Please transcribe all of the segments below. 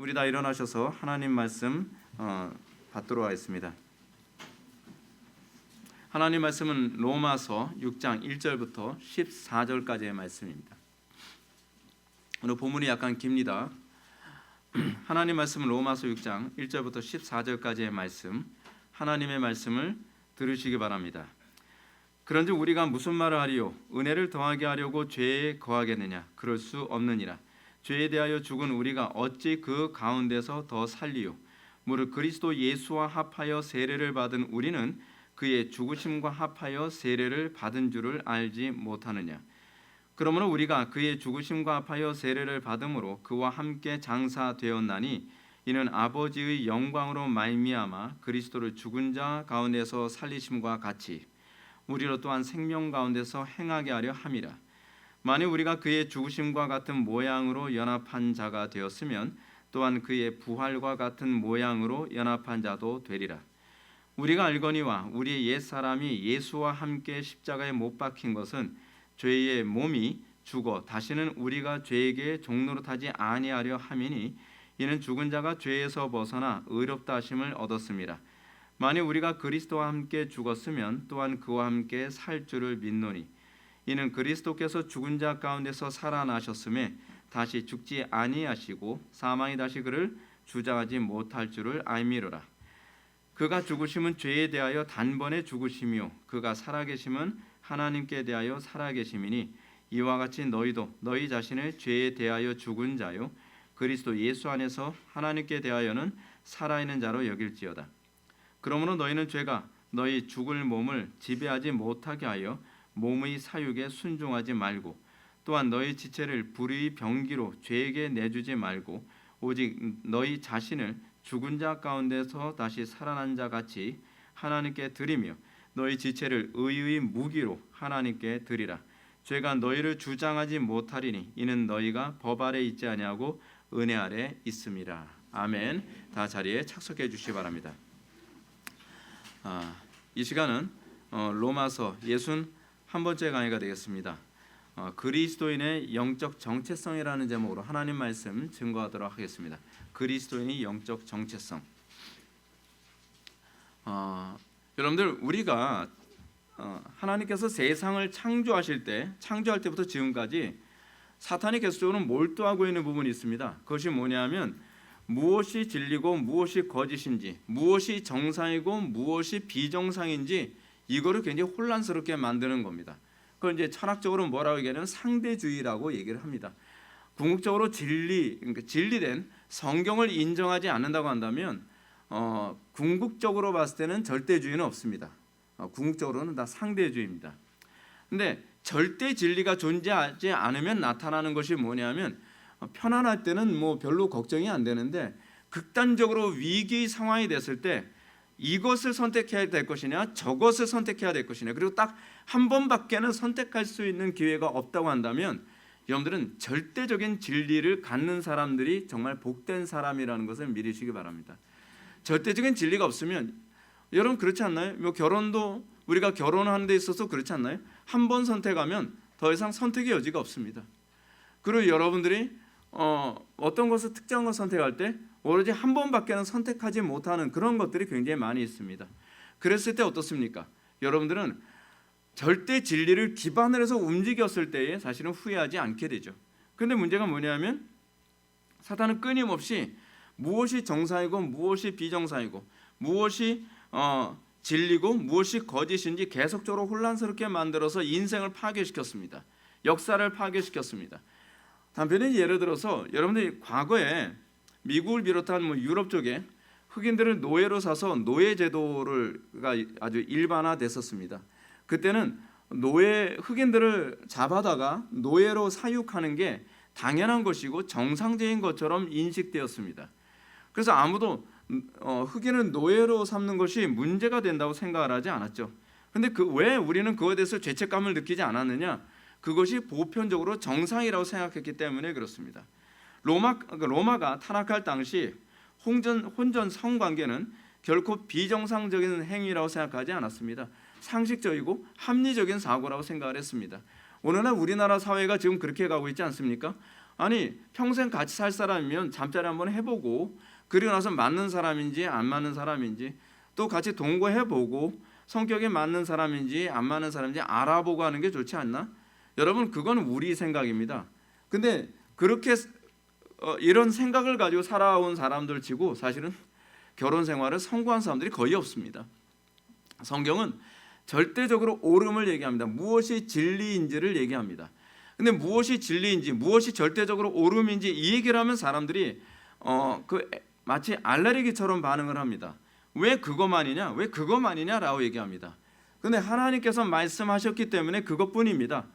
우리 다 일어나셔서 하나님 말씀 받도록 하겠습니다. 하나님 말씀은 로마서 6장 1절부터 14절까지의 말씀입니다. 오늘 본문이 약간 깁니다. 하나님 말씀은 로마서 6장 1절부터 14절까지의 말씀, 하나님의 말씀을 들으시기 바랍니다. 그런즉 우리가 무슨 말을 하리요? 은혜를 더하게 하려고 죄에 거하겠느냐? 그럴 수 없느니라. 죄에 대하여 죽은 우리가 어찌 그 가운데서 더 살리요? 무릇 그리스도 예수와 합하여 세례를 받은 우리는 그의 죽으심과 합하여 세례를 받은 줄을 알지 못하느냐? 그러므로 우리가 그의 죽으심과 합하여 세례를 받음으로 그와 함께 장사되었나니 이는 아버지의 영광으로 말미암아 그리스도를 죽은 자 가운데서 살리심과 같이 우리로 또한 생명 가운데서 행하게 하려 함이라. 만일 우리가 그의 죽으심과 같은 모양으로 연합한 자가 되었으면 또한 그의 부활과 같은 모양으로 연합한 자도 되리라. 우리가 알거니와 우리의 옛사람이 예수와 함께 십자가에 못 박힌 것은 죄의 몸이 죽어 다시는 우리가 죄에게 종노릇하지 아니하려 함이니 이는 죽은 자가 죄에서 벗어나 의롭다 하심을 얻었습니다. 만일 우리가 그리스도와 함께 죽었으면 또한 그와 함께 살 줄을 믿노니 이는 그리스도께서 죽은 자 가운데서 살아나셨음에 다시 죽지 아니하시고 사망이 다시 그를 주장하지 못할 줄을 알미로라. 그가 죽으심은 죄에 대하여 단번에 죽으심이요 그가 살아계심은 하나님께 대하여 살아계심이니 이와 같이 너희도 너희 자신을 죄에 대하여 죽은 자요 그리스도 예수 안에서 하나님께 대하여는 살아있는 자로 여길지어다. 그러므로 너희는 죄가 너희 죽을 몸을 지배하지 못하게 하여 몸의 사육에 순종하지 말고 또한 너희 지체를 불의의 병기로 죄에게 내주지 말고 오직 너희 자신을 죽은 자 가운데서 다시 살아난 자 같이 하나님께 드리며 너희 지체를 의의 무기로 하나님께 드리라. 죄가 너희를 주장하지 못하리니 이는 너희가 법 아래 있지 아니하고 은혜 아래 있음이라. 아멘. 다 자리에 착석해 주시기 바랍니다. 이 시간은 로마서 61번째 강의가 되겠습니다. 그리스도인의 영적 정체성이라는 제목으로 하나님 말씀 증거하도록 하겠습니다. 그리스도인의 영적 정체성. 여러분들 우리가 하나님께서 세상을 창조할 때부터 지금까지 사탄이 계속적으로 몰두하고 있는 부분이 있습니다. 그것이 뭐냐면 무엇이 진리고 무엇이 거짓인지, 무엇이 정상이고 무엇이 비정상인지 이거를 굉장히 혼란스럽게 만드는 겁니다. 그걸 이제 철학적으로 뭐라고 얘기하냐면 상대주의라고 얘기를 합니다. 궁극적으로 진리된 성경을 인정하지 않는다고 한다면 궁극적으로 봤을 때는 절대주의는 없습니다. 궁극적으로는 다 상대주의입니다. 근데 절대 진리가 존재하지 않으면 나타나는 것이 뭐냐면 편안할 때는 뭐 별로 걱정이 안 되는데 극단적으로 위기 상황이 됐을 때 이것을 선택해야 될 것이냐 저것을 선택해야 될 것이냐 그리고 딱 한 번밖에는 선택할 수 있는 기회가 없다고 한다면 여러분들은 절대적인 진리를 갖는 사람들이 정말 복된 사람이라는 것을 믿으시기 바랍니다. 절대적인 진리가 없으면 여러분 그렇지 않나요? 뭐 결혼도 우리가 결혼하는 데 있어서 그렇지 않나요? 한 번 선택하면 더 이상 선택의 여지가 없습니다. 그리고 여러분들이 어떤 것을 특정한 것을 선택할 때 오로지 한 번밖에는 선택하지 못하는 그런 것들이 굉장히 많이 있습니다. 그랬을 때 어떻습니까? 여러분들은 절대 진리를 기반으로 해서 움직였을 때에 사실은 후회하지 않게 되죠. 그런데 문제가 뭐냐면 사탄은 끊임없이 무엇이 정상이고 무엇이 비정상이고 무엇이 진리고 무엇이 거짓인지 계속적으로 혼란스럽게 만들어서 인생을 파괴시켰습니다. 역사를 파괴시켰습니다. 단편히 예를 들어서 여러분들이 과거에 미국을 비롯한 유럽 쪽에 흑인들을 노예로 사서 노예 제도가 아주 일반화됐었습니다. 그때는 흑인들을 잡아다가 노예로 사육하는 게 당연한 것이고 정상적인 것처럼 인식되었습니다. 그래서 아무도 흑인을 노예로 삼는 것이 문제가 된다고 생각을 하지 않았죠. 그런데 왜 우리는 그거에 대해서 죄책감을 느끼지 않았느냐? 그것이 보편적으로 정상이라고 생각했기 때문에 그렇습니다. 로마가 타락할 당시 혼전 성관계는 결코 비정상적인 행위라고 생각하지 않았습니다. 상식적이고 합리적인 사고라고 생각을 했습니다. 오늘날 우리나라 사회가 지금 그렇게 가고 있지 않습니까? 아니 평생 같이 살 사람이면 잠자리 한번 해보고 그리고 나서 맞는 사람인지 안 맞는 사람인지 또 같이 동거해보고 성격에 맞는 사람인지 안 맞는 사람인지 알아보고 하는 게 좋지 않나? 여러분 그건 우리 생각입니다. 근데 그렇게 이런 생각을 가지고 살아온 사람들 치고 사실은 결혼 생활을 성공한 사람들이 거의 없습니다. 성경은 절대적으로 옳음을 얘기합니다. 무엇이 진리인지를 얘기합니다. 근데 무엇이 진리인지 무엇이 절대적으로 옳음인지 이 얘기를 하면 사람들이 마치 알레르기처럼 반응을 합니다. 왜 그것만이냐? 왜 그것만이냐라고 얘기합니다. 근데 하나님께서 말씀하셨기 때문에 그것뿐입니다.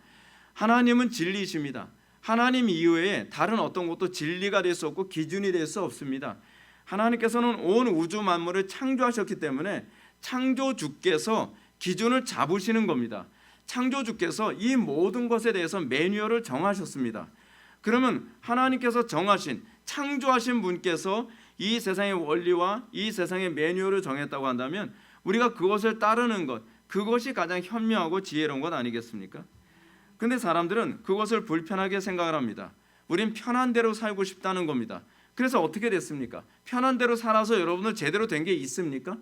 하나님은 진리이십니다. 하나님 이외에 다른 어떤 것도 진리가 될 수 없고 기준이 될 수 없습니다. 하나님께서는 온 우주 만물을 창조하셨기 때문에 창조주께서 기준을 잡으시는 겁니다. 창조주께서 이 모든 것에 대해서 매뉴얼을 정하셨습니다. 그러면 하나님께서 정하신 창조하신 분께서 이 세상의 원리와 이 세상의 매뉴얼을 정했다고 한다면 우리가 그것을 따르는 것, 그것이 가장 현명하고 지혜로운 것 아니겠습니까? 근데 사람들은 그것을 불편하게 생각을 합니다. 우린 편한 대로 살고 싶다는 겁니다. 그래서 어떻게 됐습니까? 편한 대로 살아서 여러분들 제대로 된 게 있습니까?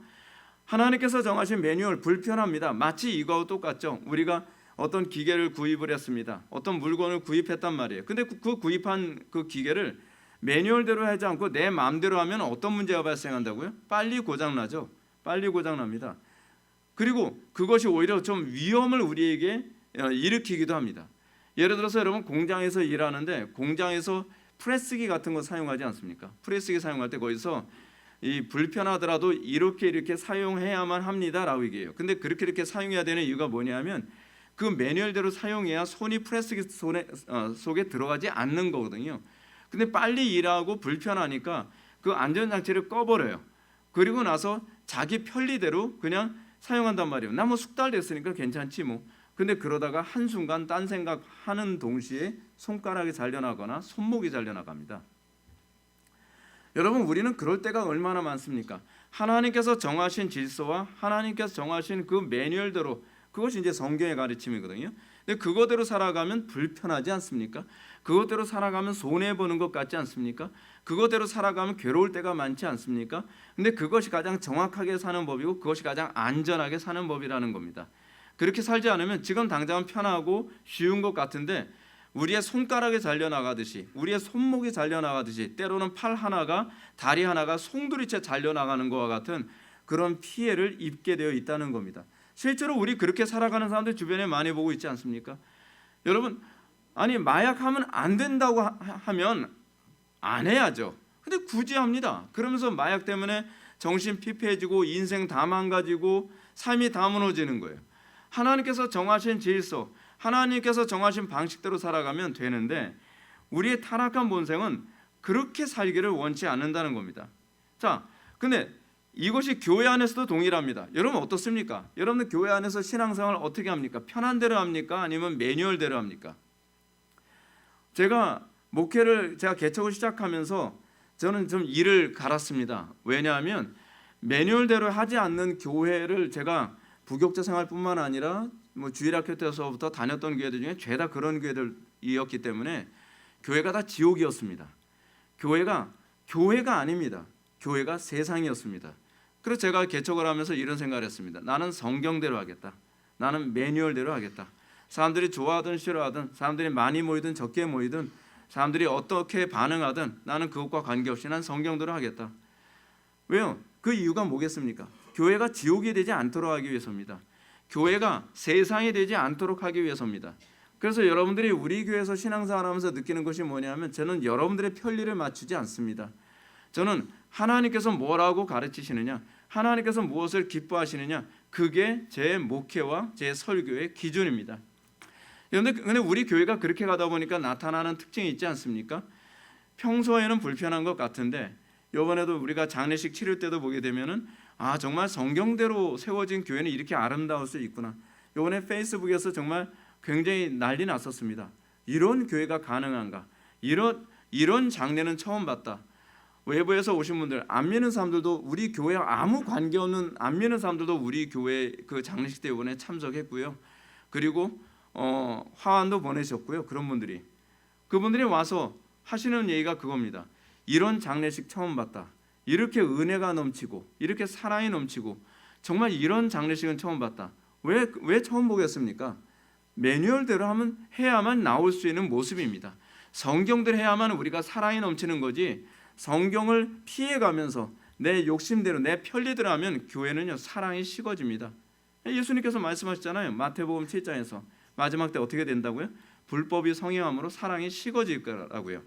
하나님께서 정하신 매뉴얼 불편합니다. 마치 이거하고 똑같죠. 우리가 어떤 기계를 구입을 했습니다. 어떤 물건을 구입했단 말이에요. 근데 그 구입한 그 기계를 매뉴얼대로 하지 않고 내 마음대로 하면 어떤 문제가 발생한다고요? 빨리 고장나죠. 빨리 고장납니다. 그리고 그것이 오히려 좀 위험을 우리에게 일으키기도 합니다. 예를 들어서 여러분 공장에서 일하는데 공장에서 프레스기 같은 거 사용하지 않습니까? 프레스기 사용할 때 거기서 이 불편하더라도 이렇게 사용해야만 합니다라고 얘기해요. 근데 그렇게 사용해야 되는 이유가 뭐냐면 그 매뉴얼대로 사용해야 손이 프레스기 속에 들어가지 않는 거거든요. 근데 빨리 일하고 불편하니까 그 안전장치를 꺼버려요. 그리고 나서 자기 편리대로 그냥 사용한단 말이에요. 나 뭐 숙달 됐으니까 괜찮지 뭐. 근데 그러다가 한순간 딴 생각하는 동시에 손가락이 잘려나거나 손목이 잘려나갑니다. 여러분 우리는 그럴 때가 얼마나 많습니까? 하나님께서 정하신 질서와 하나님께서 정하신 그 매뉴얼대로, 그것이 이제 성경의 가르침이거든요. 근데 그거대로 살아가면 불편하지 않습니까? 그것대로 살아가면 손해보는 것 같지 않습니까? 그것대로 살아가면 괴로울 때가 많지 않습니까? 근데 그것이 가장 정확하게 사는 법이고 그것이 가장 안전하게 사는 법이라는 겁니다. 그렇게 살지 않으면 지금 당장은 편하고 쉬운 것 같은데 우리의 손가락이 잘려나가듯이, 우리의 손목이 잘려나가듯이, 때로는 팔 하나가, 다리 하나가 송두리째 잘려나가는 것과 같은 그런 피해를 입게 되어 있다는 겁니다. 실제로 우리 그렇게 살아가는 사람들 주변에 많이 보고 있지 않습니까? 여러분, 아니 마약하면 안 된다고 하면 안 해야죠. 근데 굳이 합니다. 그러면서 마약 때문에 정신 피폐해지고 인생 다 망가지고 삶이 다 무너지는 거예요. 하나님께서 정하신 질서, 하나님께서 정하신 방식대로 살아가면 되는데 우리의 타락한 본성은 그렇게 살기를 원치 않는다는 겁니다. 자, 근데 이것이 교회 안에서도 동일합니다. 여러분 어떻습니까? 여러분들 교회 안에서 신앙생활 어떻게 합니까? 편한 대로 합니까? 아니면 매뉴얼대로 합니까? 제가 개척을 시작하면서 저는 좀 이를 갈았습니다. 왜냐하면 매뉴얼대로 하지 않는 교회를 제가 부교육자 생활뿐만 아니라 주일학교 때서부터 다녔던 교회들 중에 죄다 그런 교회들이었기 때문에 교회가 다 지옥이었습니다. 교회가 아닙니다. 교회가 세상이었습니다. 그래서 제가 개척을 하면서 이런 생각을 했습니다. 나는 성경대로 하겠다. 나는 매뉴얼대로 하겠다. 사람들이 좋아하든 싫어하든, 사람들이 많이 모이든 적게 모이든, 사람들이 어떻게 반응하든 나는 그것과 관계없이 난 성경대로 하겠다. 왜요? 그 이유가 뭐겠습니까? 교회가 지옥이 되지 않도록 하기 위해서입니다. 교회가 세상이 되지 않도록 하기 위해서입니다. 그래서 여러분들이 우리 교회에서 신앙생활하면서 느끼는 것이 뭐냐면 저는 여러분들의 편리를 맞추지 않습니다. 저는 하나님께서 뭐라고 가르치시느냐, 하나님께서 무엇을 기뻐하시느냐, 그게 제 목회와 제 설교의 기준입니다. 그런데 우리 교회가 그렇게 가다 보니까 나타나는 특징이 있지 않습니까? 평소에는 불편한 것 같은데 이번에도 우리가 장례식 치를 때도 보게 되면은 정말 성경대로 세워진 교회는 이렇게 아름다울 수 있구나. 이번에 페이스북에서 정말 굉장히 난리 났었습니다. 이런 교회가 가능한가? 이런 장례는 처음 봤다. 외부에서 오신 분들, 안 믿는 사람들도 우리 교회와 아무 관계없는 안 믿는 사람들도 우리 교회 그 장례식 때 이번에 참석했고요. 그리고 화환도 보내셨고요. 그분들이 와서 하시는 얘기가 그겁니다. 이런 장례식 처음 봤다. 이렇게 은혜가 넘치고 이렇게 사랑이 넘치고 정말 이런 장례식은 처음 봤다. 왜 처음 보겠습니까? 매뉴얼대로 해야만 나올 수 있는 모습입니다. 성경대로 해야만 우리가 사랑이 넘치는 거지, 성경을 피해가면서 내 욕심대로 내 편리대로 하면 교회는요 사랑이 식어집니다. 예수님께서 말씀하셨잖아요. 마태복음 7장에서 마지막 때 어떻게 된다고요? 불법이 성행함으로 사랑이 식어질 거라고요.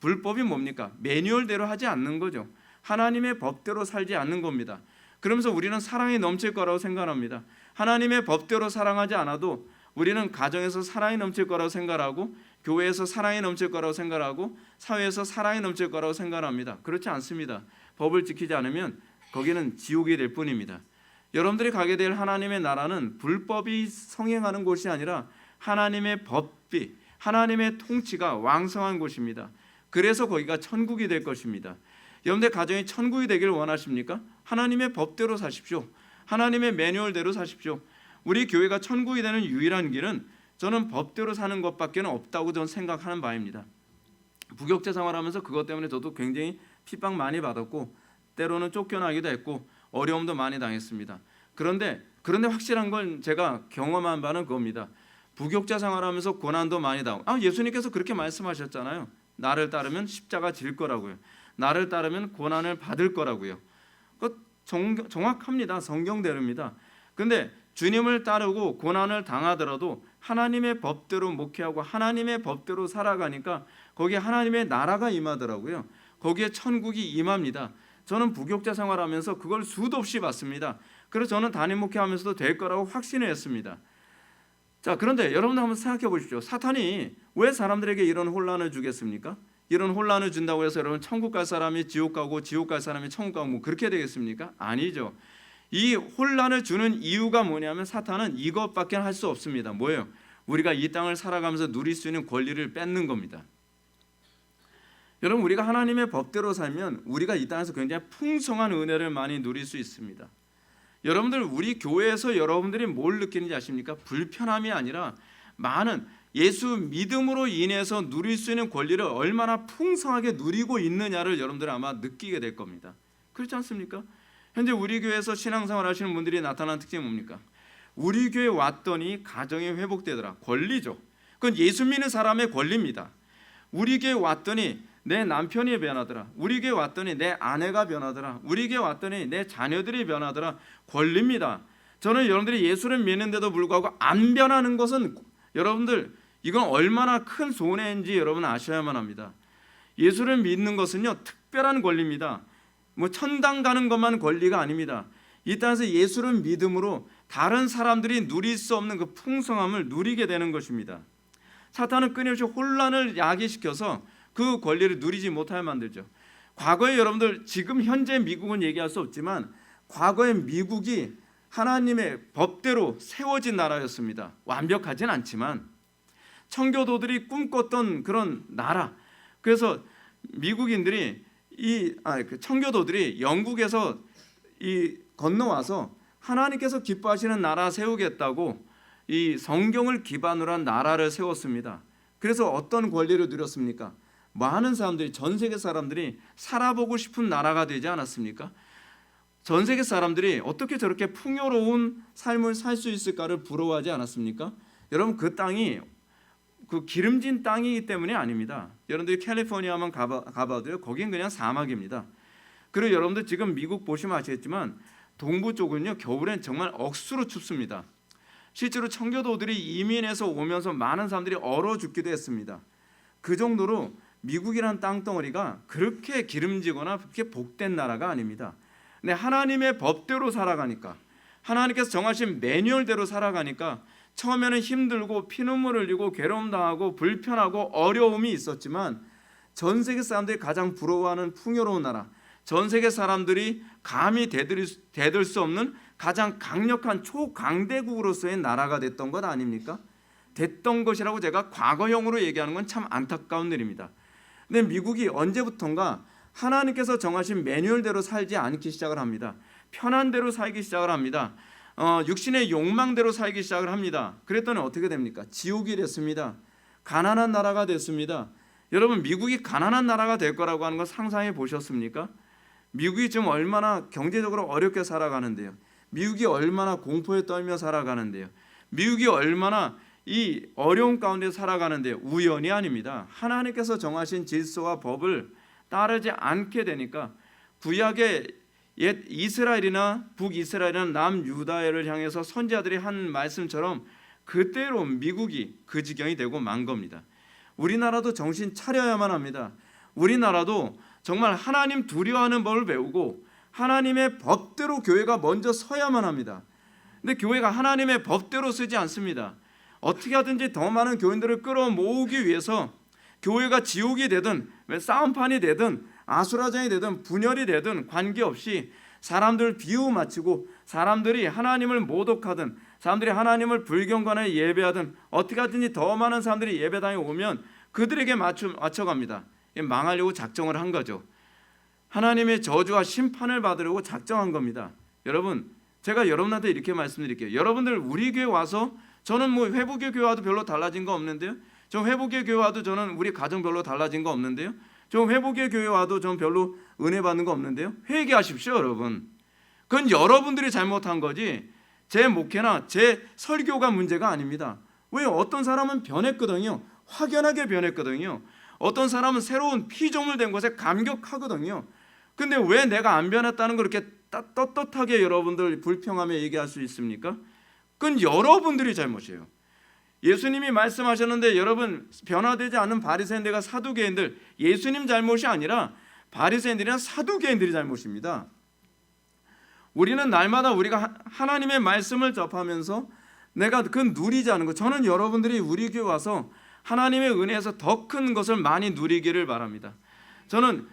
불법이 뭡니까? 매뉴얼대로 하지 않는 거죠. 하나님의 법대로 살지 않는 겁니다. 그러면서 우리는 사랑이 넘칠 거라고 생각합니다. 하나님의 법대로 사랑하지 않아도 우리는 가정에서 사랑이 넘칠 거라고 생각하고, 교회에서 사랑이 넘칠 거라고 생각하고, 사회에서 사랑이 넘칠 거라고 생각합니다. 그렇지 않습니다. 법을 지키지 않으면 거기는 지옥이 될 뿐입니다. 여러분들이 가게 될 하나님의 나라는 불법이 성행하는 곳이 아니라 하나님의 법비, 하나님의 통치가 왕성한 곳입니다. 그래서 거기가 천국이 될 것입니다. 여러분들 가정이 천국이 되기를 원하십니까? 하나님의 법대로 사십시오. 하나님의 매뉴얼대로 사십시오. 우리 교회가 천국이 되는 유일한 길은 저는 법대로 사는 것밖에 없다고 저는 생각하는 바입니다. 부교육자 생활하면서 그것 때문에 저도 굉장히 핍박 많이 받았고 때로는 쫓겨나기도 했고 어려움도 많이 당했습니다. 그런데 확실한 건 제가 경험한 바는 그겁니다. 부교육자 생활하면서 고난도 많이 당하고, 예수님께서 그렇게 말씀하셨잖아요. 나를 따르면 십자가 질 거라고요. 나를 따르면 고난을 받을 거라고요. 정확합니다. 성경대로입니다. 근데 주님을 따르고 고난을 당하더라도 하나님의 법대로 목회하고 하나님의 법대로 살아가니까 거기에 하나님의 나라가 임하더라고요. 거기에 천국이 임합니다. 저는 부교육자 생활하면서 그걸 수도 없이 봤습니다. 그래서 저는 담임 목회하면서도 될 거라고 확신을 했습니다. 자, 그런데 여러분들 한번 생각해 보십시오. 사탄이 왜 사람들에게 이런 혼란을 주겠습니까? 이런 혼란을 준다고 해서 여러분 천국 갈 사람이 지옥 가고 지옥 갈 사람이 천국 가고 뭐 그렇게 되겠습니까? 아니죠. 이 혼란을 주는 이유가 뭐냐면 사탄은 이것밖에 할 수 없습니다. 뭐예요? 우리가 이 땅을 살아가면서 누릴 수 있는 권리를 뺏는 겁니다. 여러분, 우리가 하나님의 법대로 살면 우리가 이 땅에서 굉장히 풍성한 은혜를 많이 누릴 수 있습니다. 여러분들, 우리 교회에서 여러분들이 뭘 느끼는지 아십니까? 불편함이 아니라 많은 예수 믿음으로 인해서 누릴 수 있는 권리를 얼마나 풍성하게 누리고 있느냐를 여러분들 아마 느끼게 될 겁니다. 그렇지 않습니까? 현재 우리 교회에서 신앙생활 하시는 분들이 나타나는 특징이 뭡니까? 우리 교회 왔더니 가정이 회복되더라. 권리죠. 그건 예수 믿는 사람의 권리입니다. 우리 교회 왔더니 내 남편이 변하더라. 우리 교회 왔더니 내 아내가 변하더라. 우리 교회 왔더니 내 자녀들이 변하더라. 권리입니다. 저는 여러분들이 예수를 믿는데도 불구하고 안 변하는 것은 여러분들 이건 얼마나 큰 손해인지 여러분 아셔야만 합니다. 예수를 믿는 것은요 특별한 권리입니다. 뭐 천당 가는 것만 권리가 아닙니다. 이 땅에서 예수를 믿음으로 다른 사람들이 누릴 수 없는 그 풍성함을 누리게 되는 것입니다. 사탄은 끊임없이 혼란을 야기시켜서 그 권리를 누리지 못하게 만들죠. 과거에 여러분들 지금 현재 미국은 얘기할 수 없지만 과거의 미국이 하나님의 법대로 세워진 나라였습니다. 완벽하진 않지만 청교도들이 꿈꿨던 그런 나라. 그래서 미국인들이 청교도들이 영국에서 건너와서 하나님께서 기뻐하시는 나라 세우겠다고 이 성경을 기반으로 한 나라를 세웠습니다. 그래서 어떤 권리를 누렸습니까? 많은 사람들이, 전 세계 사람들이 살아보고 싶은 나라가 되지 않았습니까? 전 세계 사람들이 어떻게 저렇게 풍요로운 삶을 살 수 있을까를 부러워하지 않았습니까? 여러분, 그 땅이 그 기름진 땅이기 때문이 아닙니다. 여러분들이 캘리포니아만 가봐도요, 거긴 그냥 사막입니다. 그리고 여러분들 지금 미국 보시면 아시겠지만 동부 쪽은요 겨울엔 정말 억수로 춥습니다. 실제로 청교도들이 이민해서 오면서 많은 사람들이 얼어 죽기도 했습니다. 그 정도로 미국이란 땅덩어리가 그렇게 기름지거나 그렇게 복된 나라가 아닙니다. 근데 하나님의 법대로 살아가니까, 하나님께서 정하신 매뉴얼대로 살아가니까 처음에는 힘들고 피눈물 흘리고 괴로움 당하고 불편하고 어려움이 있었지만 전 세계 사람들이 가장 부러워하는 풍요로운 나라, 전 세계 사람들이 감히 대들 수 없는 가장 강력한 초강대국으로서의 나라가 됐던 것 아닙니까? 됐던 것이라고 제가 과거형으로 얘기하는 건 참 안타까운 일입니다. 근데 미국이 언제부턴가 하나님께서 정하신 매뉴얼대로 살지 않기 시작을 합니다. 편한 대로 살기 시작을 합니다. 육신의 욕망대로 살기 시작을 합니다. 그랬더니 어떻게 됩니까? 지옥이 됐습니다. 가난한 나라가 됐습니다. 여러분, 미국이 가난한 나라가 될 거라고 하는 거 상상해 보셨습니까? 미국이 지금 얼마나 경제적으로 어렵게 살아가는데요. 미국이 얼마나 공포에 떨며 살아가는데요. 미국이 얼마나 이 어려운 가운데 살아가는데요. 우연이 아닙니다. 하나님께서 정하신 질서와 법을 따르지 않게 되니까 구약의 옛 이스라엘이나 북이스라엘이나 남유다를 향해서 선지자들이 한 말씀처럼 그때로 미국이 그 지경이 되고 만 겁니다. 우리나라도 정신 차려야만 합니다. 우리나라도 정말 하나님 두려워하는 법을 배우고 하나님의 법대로 교회가 먼저 서야만 합니다. 근데 교회가 하나님의 법대로 쓰지 않습니다. 어떻게 하든지 더 많은 교인들을 끌어모으기 위해서 교회가 지옥이 되든 싸움판이 되든 아수라장이 되든 분열이 되든 관계없이 사람들을 비유 맞추고 사람들이 하나님을 모독하든 사람들이 하나님을 불경건에 예배하든 어떻게 하든지 더 많은 사람들이 예배당에 오면 그들에게 맞춰갑니다. 망하려고 작정을 한 거죠. 하나님의 저주와 심판을 받으려고 작정한 겁니다. 여러분, 제가 여러분한테 이렇게 말씀드릴게요. 여러분들 우리 교회 와서 저는 뭐 회복의 교회와도 별로 달라진 거 없는데요. 저 회복의 교회와도 저는 우리 가정 별로 달라진 거 없는데요. 저 회복의 교회와도 전 별로 은혜 받는 거 없는데요. 회개하십시오, 여러분. 그건 여러분들이 잘못한 거지 제 목회나 제 설교가 문제가 아닙니다. 왜? 어떤 사람은 변했거든요. 확연하게 변했거든요. 어떤 사람은 새로운 피조물 된 것에 감격하거든요. 근데 왜 내가 안 변했다는 걸 이렇게 떳떳하게 여러분들 불평하며 얘기할 수 있습니까? 그건 여러분들이 잘못이에요. 예수님이 말씀하셨는데 여러분, 변화되지 않는 바리새인들과 사두개인들, 예수님 잘못이 아니라 바리새인들이나 사두개인들이 잘못입니다. 우리는 날마다 우리가 하나님의 말씀을 접하면서 내가 그 누리지 않은 것, 저는 여러분들이 우리 교회 와서 하나님의 은혜에서 더 큰 것을 많이 누리기를 바랍니다. 저는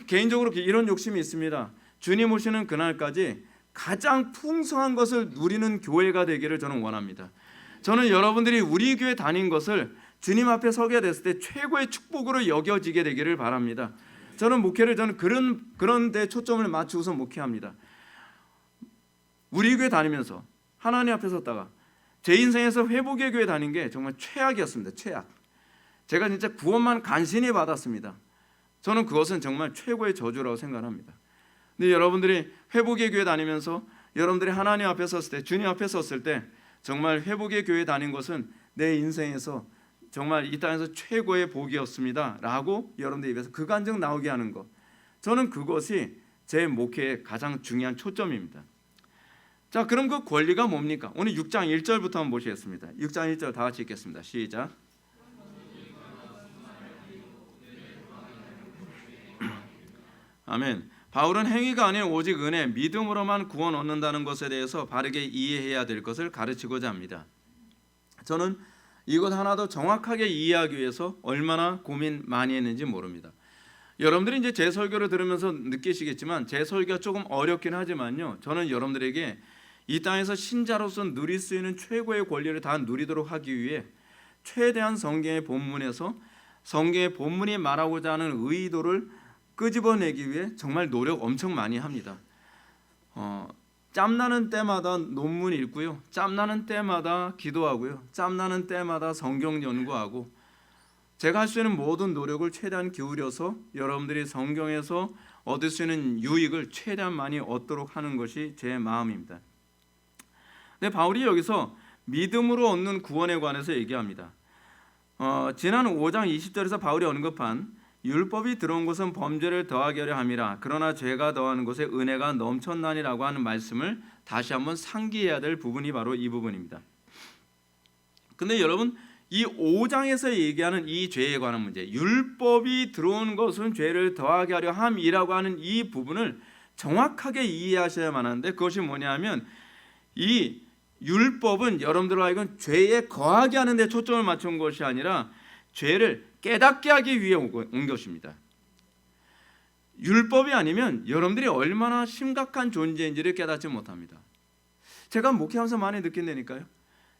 개인적으로 이런 욕심이 있습니다. 주님 오시는 그날까지 가장 풍성한 것을 누리는 교회가 되기를 저는 원합니다. 저는 여러분들이 우리 교회 다닌 것을 주님 앞에 서게 됐을 때 최고의 축복으로 여겨지게 되기를 바랍니다. 저는 목회를 그런 데 초점을 맞추고서 목회합니다. 우리 교회 다니면서 하나님 앞에 섰다가 제 인생에서 회복의 교회 다닌 게 정말 최악이었습니다. 최악. 제가 진짜 구원만 간신히 받았습니다. 저는 그것은 정말 최고의 저주라고 생각합니다. 근데 여러분들이 회복의 교회 다니면서 여러분들이 하나님 앞에 섰을 때, 주님 앞에 섰을 때 정말 회복의 교회 다닌 것은 내 인생에서 정말 이 땅에서 최고의 복이었습니다 라고 여러분들 입에서 그 간증 나오게 하는 것, 저는 그것이 제 목회의 가장 중요한 초점입니다. 자, 그럼 그 권리가 뭡니까? 오늘 6장 1절부터 한번 보시겠습니다. 6장 1절 다 같이 읽겠습니다. 시작. 아멘. 바울은 행위가 아닌 오직 은혜, 믿음으로만 구원 얻는다는 것에 대해서 바르게 이해해야 될 것을 가르치고자 합니다. 저는 이것 하나 더 정확하게 이해하기 위해서 얼마나 고민 많이 했는지 모릅니다. 여러분들이 이제 제 설교를 들으면서 느끼시겠지만 제 설교가 조금 어렵긴 하지만요, 저는 여러분들에게 이 땅에서 신자로서 누릴 수 있는 최고의 권리를 다 누리도록 하기 위해 최대한 성경의 본문에서 성경의 본문이 말하고자 하는 의도를 끄집어내기 위해 정말 노력 엄청 많이 합니다. 짬나는 때마다 논문 읽고요, 짬나는 때마다 기도하고요, 짬나는 때마다 성경 연구하고 제가 할 수 있는 모든 노력을 최대한 기울여서 여러분들이 성경에서 얻을 수 있는 유익을 최대한 많이 얻도록 하는 것이 제 마음입니다. 근데 바울이 여기서 믿음으로 얻는 구원에 관해서 얘기합니다. 지난 5장 20절에서 바울이 언급한 율법이 들어온 것은 범죄를 더하게 하려 함이라 그러나 죄가 더하는 것에 은혜가 넘쳤나니라고 하는 말씀을 다시 한번 상기해야 될 부분이 바로 이 부분입니다. 근데 여러분, 이 5장에서 얘기하는 이 죄에 관한 문제, 율법이 들어온 것은 죄를 더하게 하려 함이라고 하는 이 부분을 정확하게 이해하셔야만 하는데, 그것이 뭐냐면 이 율법은 여러분들로 하여금 죄에 거하게 하는 데 초점을 맞춘 것이 아니라 죄를 깨닫게 하기 위해 온 것입니다. 율법이 아니면 여러분들이 얼마나 심각한 존재인지를 깨닫지 못합니다. 제가 목회하면서 많이 느낀다니까요.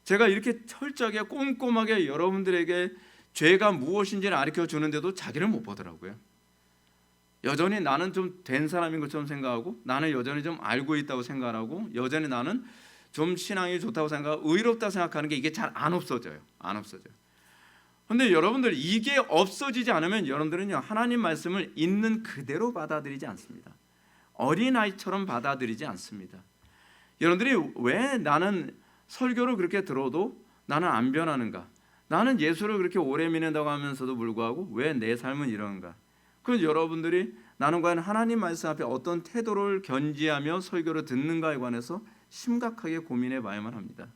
제가 이렇게 철저하게 꼼꼼하게 여러분들에게 죄가 무엇인지를 가르쳐 주는데도 자기를 못 보더라고요. 여전히 나는 좀 된 사람인 것처럼 생각하고, 나는 여전히 좀 알고 있다고 생각하고, 여전히 나는 좀 신앙이 좋다고 생각하고 의롭다고 생각하는 게 이게 잘 안 없어져요. 안 없어져요. 근데 여러분들 이게 없어지지 않으면 여러분들은요 하나님 말씀을 있는 그대로 받아들이지 않습니다. 어린아이처럼 받아들이지 않습니다. 여러분들이 왜 나는 설교를 그렇게 들어도 나는 안 변하는가? 나는 예수를 그렇게 오래 믿는다고 하면서도 불구하고 왜 내 삶은 이런가? 그럼 여러분들이 나는 과연 하나님 말씀 앞에 어떤 태도를 견지하며 설교를 듣는가에 관해서 심각하게 고민해 봐야만 합니다.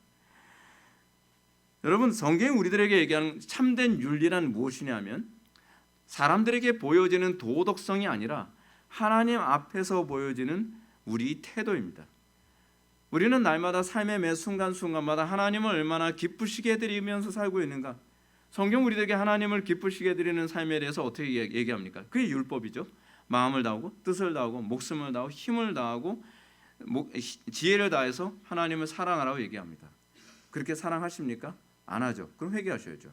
여러분, 성경이 우리들에게 얘기하는 참된 윤리란 무엇이냐면 사람들에게 보여지는 도덕성이 아니라 하나님 앞에서 보여지는 우리 태도입니다. 우리는 날마다 삶의 매 순간순간마다 하나님을 얼마나 기쁘시게 해드리면서 살고 있는가? 성경 우리들에게 하나님을 기쁘시게 해드리는 삶에 대해서 어떻게 얘기합니까? 그게 율법이죠. 마음을 다하고 뜻을 다하고 목숨을 다하고 힘을 다하고 지혜를 다해서 하나님을 사랑하라고 얘기합니다. 그렇게 사랑하십니까? 안 하죠. 그럼 회개하셔야죠.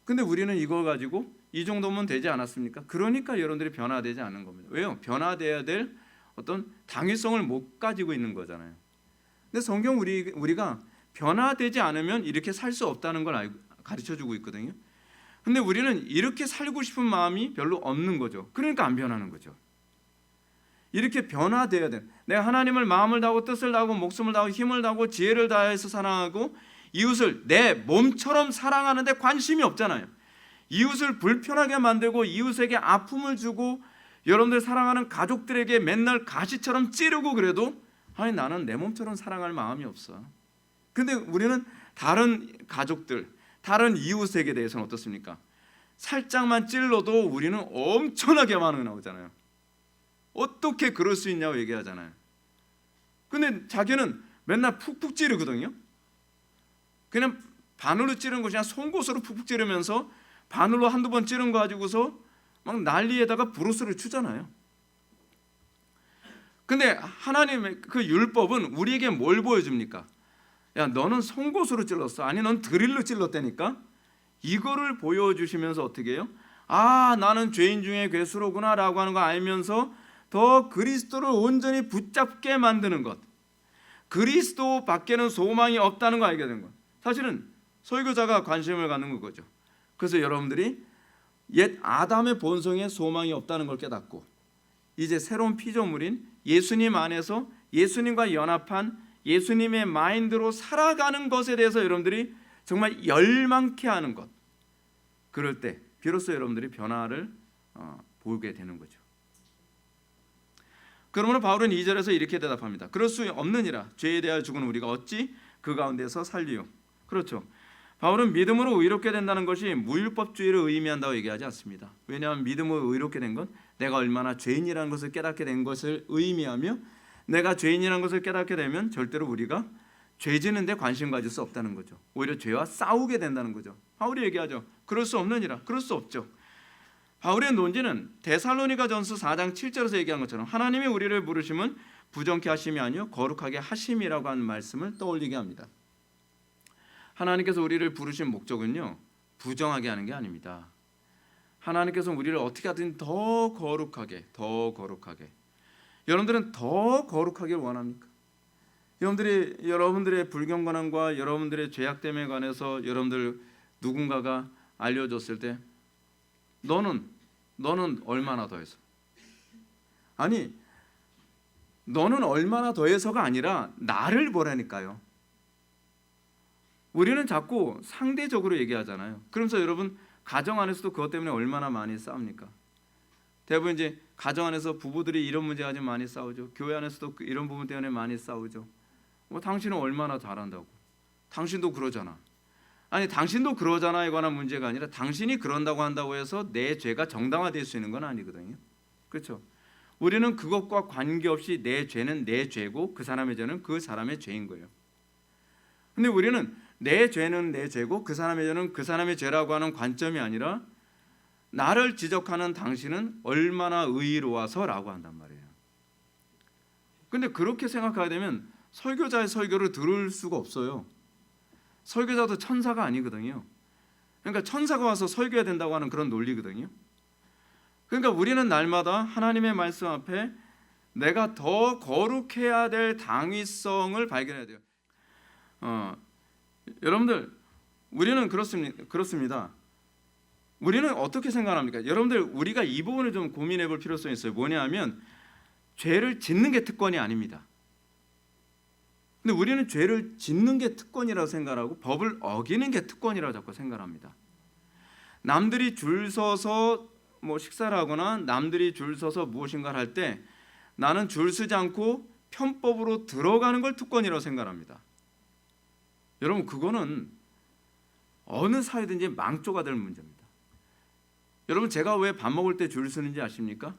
근데 우리는 이걸 가지고 이 정도면 되지 않았습니까? 그러니까 여러분들이 변화되지 않는 겁니다. 왜요? 변화돼야 될 어떤 당위성을 못 가지고 있는 거잖아요. 근데 성경 우리가 변화되지 않으면 이렇게 살 수 없다는 걸 가르쳐주고 있거든요. 근데 우리는 이렇게 살고 싶은 마음이 별로 없는 거죠. 그러니까 안 변하는 거죠. 이렇게 변화돼야 돼. 내가 하나님을 마음을 다하고 뜻을 다하고 목숨을 다하고 힘을 다하고 지혜를 다해서 사랑하고 이웃을 내 몸처럼 사랑하는데 관심이 없잖아요. 이웃을 불편하게 만들고 이웃에게 아픔을 주고 여러분들 사랑하는 가족들에게 맨날 가시처럼 찌르고 그래도 아니 나는 내 몸처럼 사랑할 마음이 없어. 근데 우리는 다른 가족들, 다른 이웃에게 대해서는 어떻습니까? 살짝만 찔러도 우리는 엄청나게 반응이 나오잖아요. 어떻게 그럴 수 있냐고 얘기하잖아요. 근데 자기는 맨날 푹푹 찌르거든요. 그냥 바늘로 찌른 것이 아니라 송곳으로 푹푹 찌르면서 바늘로 한두 번 찌른 거 가지고서 막 난리에다가 브루스를 추잖아요. 근데 하나님의 그 율법은 우리에게 뭘 보여줍니까? 야 너는 송곳으로 찔렀어. 아니 넌 드릴로 찔렀다니까. 이거를 보여주시면서 어떻게 해요? 아 나는 죄인 중에 괴수로구나 라고 하는 거 알면서 더 그리스도를 온전히 붙잡게 만드는 것, 그리스도 밖에는 소망이 없다는 거 알게 된 것. 사실은 설교자가 관심을 갖는 거죠. 그래서 여러분들이 옛 아담의 본성에 소망이 없다는 걸 깨닫고 이제 새로운 피조물인 예수님 안에서 예수님과 연합한 예수님의 마인드로 살아가는 것에 대해서 여러분들이 정말 열망케 하는 것, 그럴 때 비로소 여러분들이 변화를 보게 되는 거죠. 그러므로 바울은 2절에서 이렇게 대답합니다. 그럴 수 없느니라. 죄에 대하여 죽은 우리가 어찌 그 가운데서 살리요. 그렇죠. 바울은 믿음으로 의롭게 된다는 것이 무율법주의를 의미한다고 얘기하지 않습니다. 왜냐하면 믿음으로 의롭게 된 건 내가 얼마나 죄인이라는 것을 깨닫게 된 것을 의미하며 내가 죄인이라는 것을 깨닫게 되면 절대로 우리가 죄 지는 데 관심 가질 수 없다는 거죠. 오히려 죄와 싸우게 된다는 거죠. 바울이 얘기하죠. 그럴 수 없느니라. 그럴 수 없죠. 바울의 논지는 데살로니가전서 4장 7절에서 얘기한 것처럼 하나님이 우리를 부르심은 부정케 하심이 아니요 거룩하게 하심이라고 하는 말씀을 떠올리게 합니다. 하나님께서 우리를 부르신 목적은요 부정하게 하는 게 아닙니다. 하나님께서 우리를 어떻게 하든 더 거룩하게, 더 거룩하게. 여러분들은 더 거룩하길 원합니까? 여러분들의 불경건함과 여러분들의 죄악됨에 관해서 여러분들 누군가가 알려줬을 때 너는 얼마나 더해서, 아니 너는 얼마나 더해서가 아니라 나를 보라니까요. 우리는 자꾸 상대적으로 얘기하잖아요. 그러면서 여러분 가정 안에서도 그것 때문에 얼마나 많이 싸웁니까? 대부분 이제 가정 안에서 부부들이 이런 문제 가지고 많이 싸우죠. 교회 안에서도 이런 부분 때문에 많이 싸우죠. 뭐 당신은 얼마나 잘한다고, 당신도 그러잖아. 아니 당신도 그러잖아에 관한 문제가 아니라 당신이 그런다고 한다고 해서 내 죄가 정당화될 수 있는 건 아니거든요. 그렇죠? 우리는 그것과 관계없이 내 죄는 내 죄고 그 사람의 죄는 그 사람의 죄인 거예요. 근데 우리는 내 죄는 내 죄고 그 사람의 죄는 그 사람의 죄라고 하는 관점이 아니라 나를 지적하는 당신은 얼마나 의로워서라고 한단 말이에요. 근데 그렇게 생각하게 되면 설교자의 설교를 들을 수가 없어요. 설교자도 천사가 아니거든요. 그러니까 천사가 와서 설교해야 된다고 하는 그런 논리거든요. 그러니까 우리는 날마다 하나님의 말씀 앞에 내가 더 거룩해야 될 당위성을 발견해야 돼요. 여러분들 우리는 그렇습니다. 우리는 어떻게 생각합니까? 여러분들, 우리가 이 부분을 좀 고민해 볼 필요성이 있어요. 뭐냐면 죄를 짓는 게 특권이 아닙니다. 근데 우리는 죄를 짓는 게 특권이라고 생각하고 법을 어기는 게 특권이라고 자꾸 생각합니다. 남들이 줄 서서 식사를 하거나 남들이 줄 서서 무엇인가를 할 때 나는 줄 서지 않고 편법으로 들어가는 걸 특권이라고 생각합니다. 여러분, 그거는 어느 사회든지 망조가 될 문제입니다. 여러분, 제가 왜 밥 먹을 때 줄 서는지 아십니까?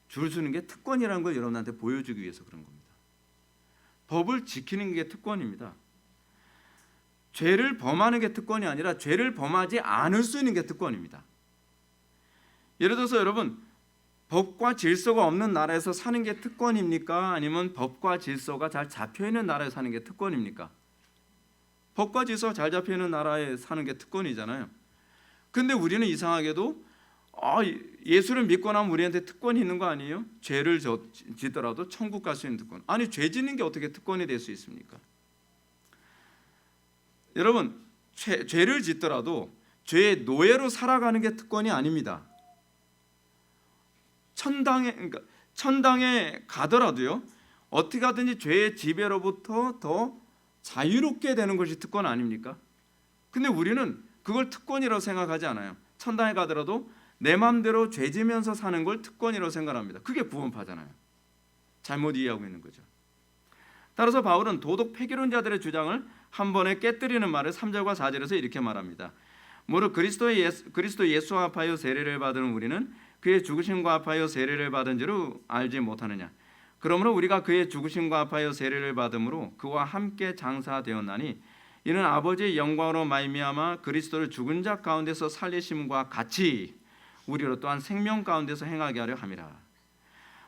줄 서는 게 특권이라는 걸 여러분한테 보여주기 위해서 그런 겁니다. 법을 지키는 게 특권입니다. 죄를 범하는 게 특권이 아니라 죄를 범하지 않을 수 있는 게 특권입니다. 예를 들어서 여러분, 법과 질서가 없는 나라에서 사는 게 특권입니까? 아니면 법과 질서가 잘 잡혀있는 나라에 사는 게 특권입니까? 법과 질서가 잘 잡혀있는 나라에 사는 게 특권이잖아요. 근데 우리는 이상하게도 예수를 믿고 나면 우리한테 특권이 있는 거 아니에요? 죄를 짓더라도 천국 갈 수 있는 특권. 아니, 죄 짓는 게 어떻게 특권이 될 수 있습니까? 여러분, 죄를 짓더라도 죄의 노예로 살아가는 게 특권이 아닙니다. 천당에 가더라도요, 어떻게 하든지 죄의 지배로부터 더 자유롭게 되는 것이 특권 아닙니까? 근데 우리는 그걸 특권이라고 생각하지 않아요. 천당에 가더라도 내 마음대로 죄 지면서 사는 걸 특권이라고 생각합니다. 그게 구원파잖아요. 잘못 이해하고 있는 거죠. 따라서 바울은 도덕 폐기론자들의 주장을 한 번에 깨뜨리는 말을 3절과 4절에서 이렇게 말합니다. 무릇 그리스도 예수와 합하여 세례를 받은 우리는 그의 죽으심과 합하여 세례를 받은 줄을 알지 못하느냐. 그러므로 우리가 그의 죽으심과 합하여 세례를 받음으로 그와 함께 장사되었나니 이는 아버지의 영광으로 말미암아 그리스도를 죽은 자 가운데서 살리심과 같이 우리로 또한 생명 가운데서 행하게 하려 함이라.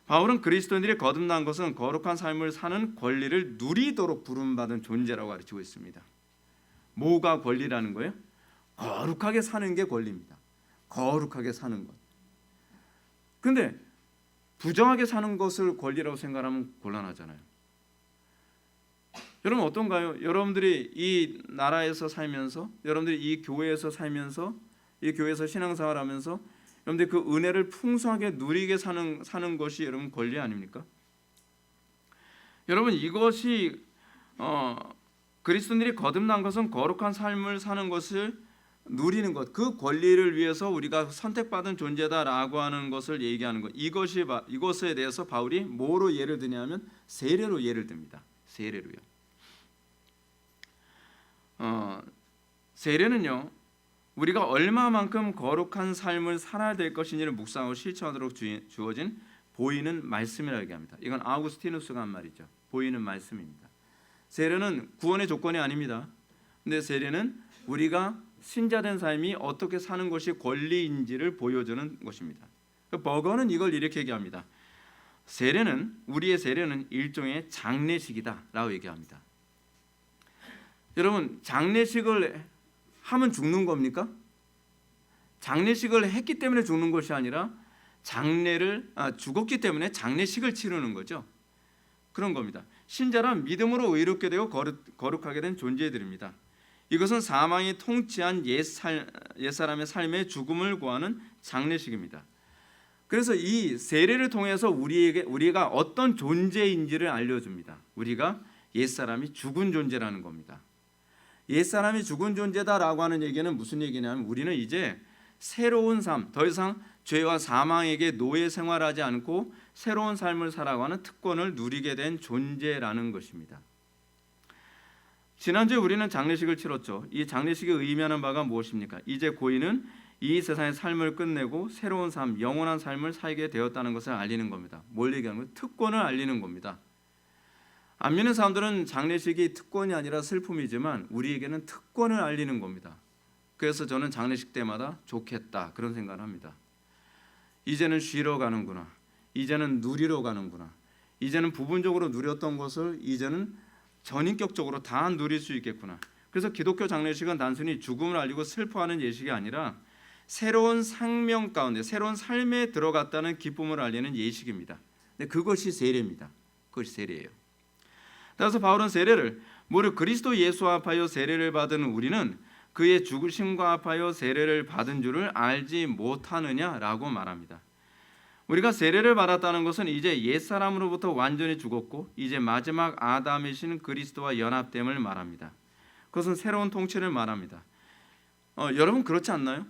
바울은 그리스도인들이 거듭난 것은 거룩한 삶을 사는 권리를 누리도록 부름받은 존재라고 가르치고 있습니다. 뭐가 권리라는 거예요? 거룩하게 사는 게 권리입니다. 거룩하게 사는 것. 근데 부정하게 사는 것을 권리라고 생각하면 곤란하잖아요. 여러분, 어떤가요? 여러분들이 이 나라에서 살면서, 여러분들이 이 교회에서 살면서, 이 교회에서 신앙생활하면서 여러분들이 그 은혜를 풍성하게 누리게 사는 것이 여러분 권리 아닙니까? 여러분, 이것이 그리스도인들이 거듭난 것은 거룩한 삶을 사는 것을 누리는 것, 그 권리를 위해서 우리가 선택받은 존재다라고 하는 것을 얘기하는 것. 이것에 대해서 바울이 뭐로 예를 드냐면 세례로 예를 듭니다. 세례로요. 세례는요, 우리가 얼마만큼 거룩한 삶을 살아야 될 것인지를 묵상하고 실천하도록 주어진 보이는 말씀이라고 얘기합니다. 이건 아우구스티누스가 한 말이죠. 보이는 말씀입니다. 세례는 구원의 조건이 아닙니다. 근데 세례는 우리가 신자된 삶이 어떻게 사는 것이 권리인지를 보여주는 것입니다. 버거는 이걸 이렇게 얘기합니다. 우리의 세례는 일종의 장례식이다라고 얘기합니다. 여러분, 장례식을 하면 죽는 겁니까? 장례식을 했기 때문에 죽는 것이 아니라 죽었기 때문에 장례식을 치르는 거죠. 그런 겁니다. 신자란 믿음으로 의롭게 되고 거룩하게 된 존재들입니다. 이것은 사망이 통치한 옛사람의 삶의 죽음을 구하는 장례식입니다. 그래서 이 세례를 통해서 우리가 어떤 존재인지를 알려줍니다. 우리가 옛사람이 죽은 존재라는 겁니다. 옛사람이 죽은 존재다라고 하는 얘기는 무슨 얘기냐면 우리는 이제 새로운 삶, 더 이상 죄와 사망에게 노예 생활하지 않고 새로운 삶을 살아가는 특권을 누리게 된 존재라는 것입니다. 지난주에 우리는 장례식을 치렀죠. 이 장례식이 의미하는 바가 무엇입니까? 이제 고인은 이 세상의 삶을 끝내고 새로운 삶, 영원한 삶을 살게 되었다는 것을 알리는 겁니다. 뭘 얘기하는 거예요? 특권을 알리는 겁니다. 안 믿는 사람들은 장례식이 특권이 아니라 슬픔이지만 우리에게는 특권을 알리는 겁니다. 그래서 저는 장례식 때마다 좋겠다 그런 생각을 합니다. 이제는 쉬러 가는구나. 이제는 누리러 가는구나. 이제는 부분적으로 누렸던 것을 이제는 전인격적으로 다 누릴 수 있겠구나. 그래서 기독교 장례식은 단순히 죽음을 알리고 슬퍼하는 예식이 아니라 새로운 생명 가운데 새로운 삶에 들어갔다는 기쁨을 알리는 예식입니다. 근데 그것이 세례입니다. 그것이 세례예요. 따라서 바울은 세례를 무릇 그리스도 예수와 합하여 세례를 받은 우리는 그의 죽으심과 합하여 세례를 받은 줄을 알지 못하느냐라고 말합니다. 우리가 세례를 받았다는 것은 이제 옛사람으로부터 완전히 죽었고 이제 마지막 아담이신 그리스도와 연합됨을 말합니다. 그것은 새로운 통치를 말합니다. 여러분 그렇지 않나요?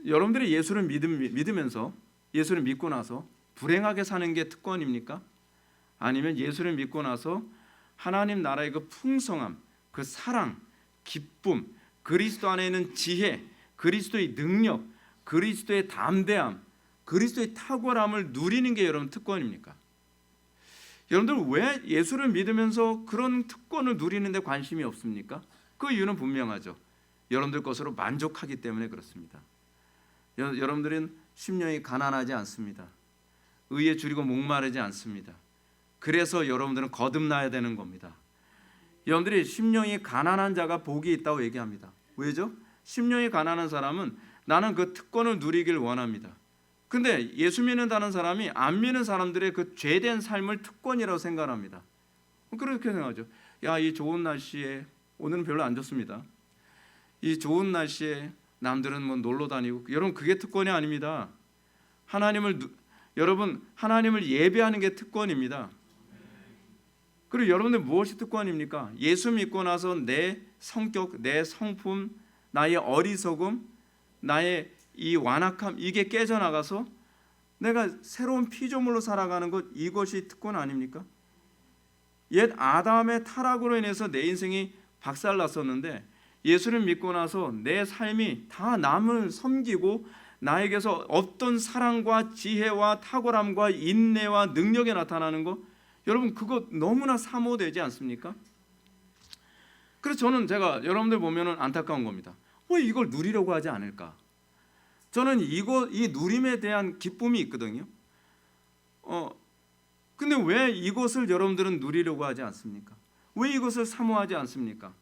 여러분들이 예수를 믿으면서 예수를 믿고 나서 불행하게 사는 게 특권입니까? 아니면 예수를 믿고 나서 하나님 나라의 그 풍성함, 그 사랑, 기쁨, 그리스도 안에 있는 지혜, 그리스도의 능력, 그리스도의 담대함, 그리스도의 탁월함을 누리는 게 여러분 특권입니까? 여러분들 왜 예수를 믿으면서 그런 특권을 누리는데 관심이 없습니까? 그 이유는 분명하죠. 여러분들 것으로 만족하기 때문에 그렇습니다. 여러분들은 심령이 가난하지 않습니다. 의에 줄이고 목마르지 않습니다. 그래서 여러분들은 거듭나야 되는 겁니다. 여러분들이 심령이 가난한 자가 복이 있다고 얘기합니다. 왜죠? 심령이 가난한 사람은 나는 그 특권을 누리길 원합니다. 근데 예수 믿는다는 사람이 안 믿는 사람들의 그 죄된 삶을 특권이라고 생각합니다. 그렇게 생각하죠. 야, 이 좋은 날씨에, 오늘은 별로 안 좋습니다. 이 좋은 날씨에 남들은 뭐 놀러 다니고, 여러분 그게 특권이 아닙니다. 여러분 하나님을 예배하는 게 특권입니다. 그리고 여러분들 무엇이 특권입니까? 예수 믿고 나서 내 성격, 내 성품, 나의 어리석음, 나의 이 완악함, 이게 깨져나가서 내가 새로운 피조물로 살아가는 것, 이것이 특권 아닙니까? 옛 아담의 타락으로 인해서 내 인생이 박살났었는데 예수를 믿고 나서 내 삶이 다 남을 섬기고 나에게서 어떤 사랑과 지혜와 탁월함과 인내와 능력이 나타나는 것, 여러분 그거 너무나 사모되지 않습니까? 그래서 저는 제가 여러분들 보면은 안타까운 겁니다. 왜 이걸 누리려고 하지 않을까? 저는 이 누림에 대한 기쁨이 있거든요. 근데 왜 이것을 여러분들은 누리려고 하지 않습니까? 왜 이것을 사모하지 않습니까?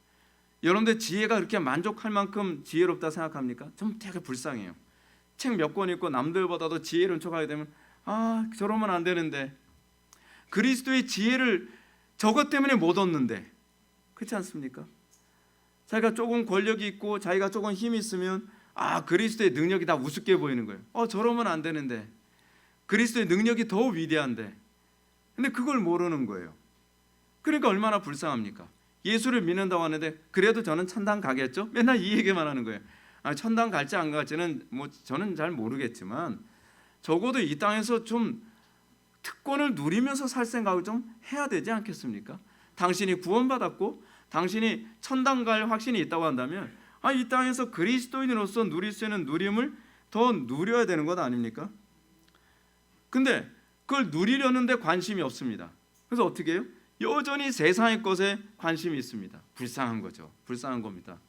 여러분들 지혜가 그렇게 만족할 만큼 지혜롭다 생각합니까? 좀 되게 불쌍해요. 책 몇 권 읽고 남들보다도 지혜로운 척하게 되면 저러면 안 되는데, 그리스도의 지혜를 저것 때문에 못 얻는데, 그렇지 않습니까? 자기가 조금 권력이 있고 자기가 조금 힘이 있으면 그리스도의 능력이 다 우습게 보이는 거예요. 저러면 안 되는데, 그리스도의 능력이 더 위대한데, 근데 그걸 모르는 거예요. 그러니까 얼마나 불쌍합니까? 예수를 믿는다고 하는데 그래도 저는 천당 가겠죠? 맨날 이 얘기만 하는 거예요. 천당 갈지 안 갈지는 뭐 저는 잘 모르겠지만 적어도 이 땅에서 좀 특권을 누리면서 살 생각을 좀 해야 되지 않겠습니까? 당신이 구원받았고 당신이 천당 갈 확신이 있다고 한다면 이 땅에서 그리스도인으로서 누릴 수 있는 누림을 더 누려야 되는 것 아닙니까? 근데 그걸 누리려는데 관심이 없습니다. 그래서 어떻게 해요? 여전히 세상의 것에 관심이 있습니다. 불쌍한 거죠. 불쌍한 겁니다.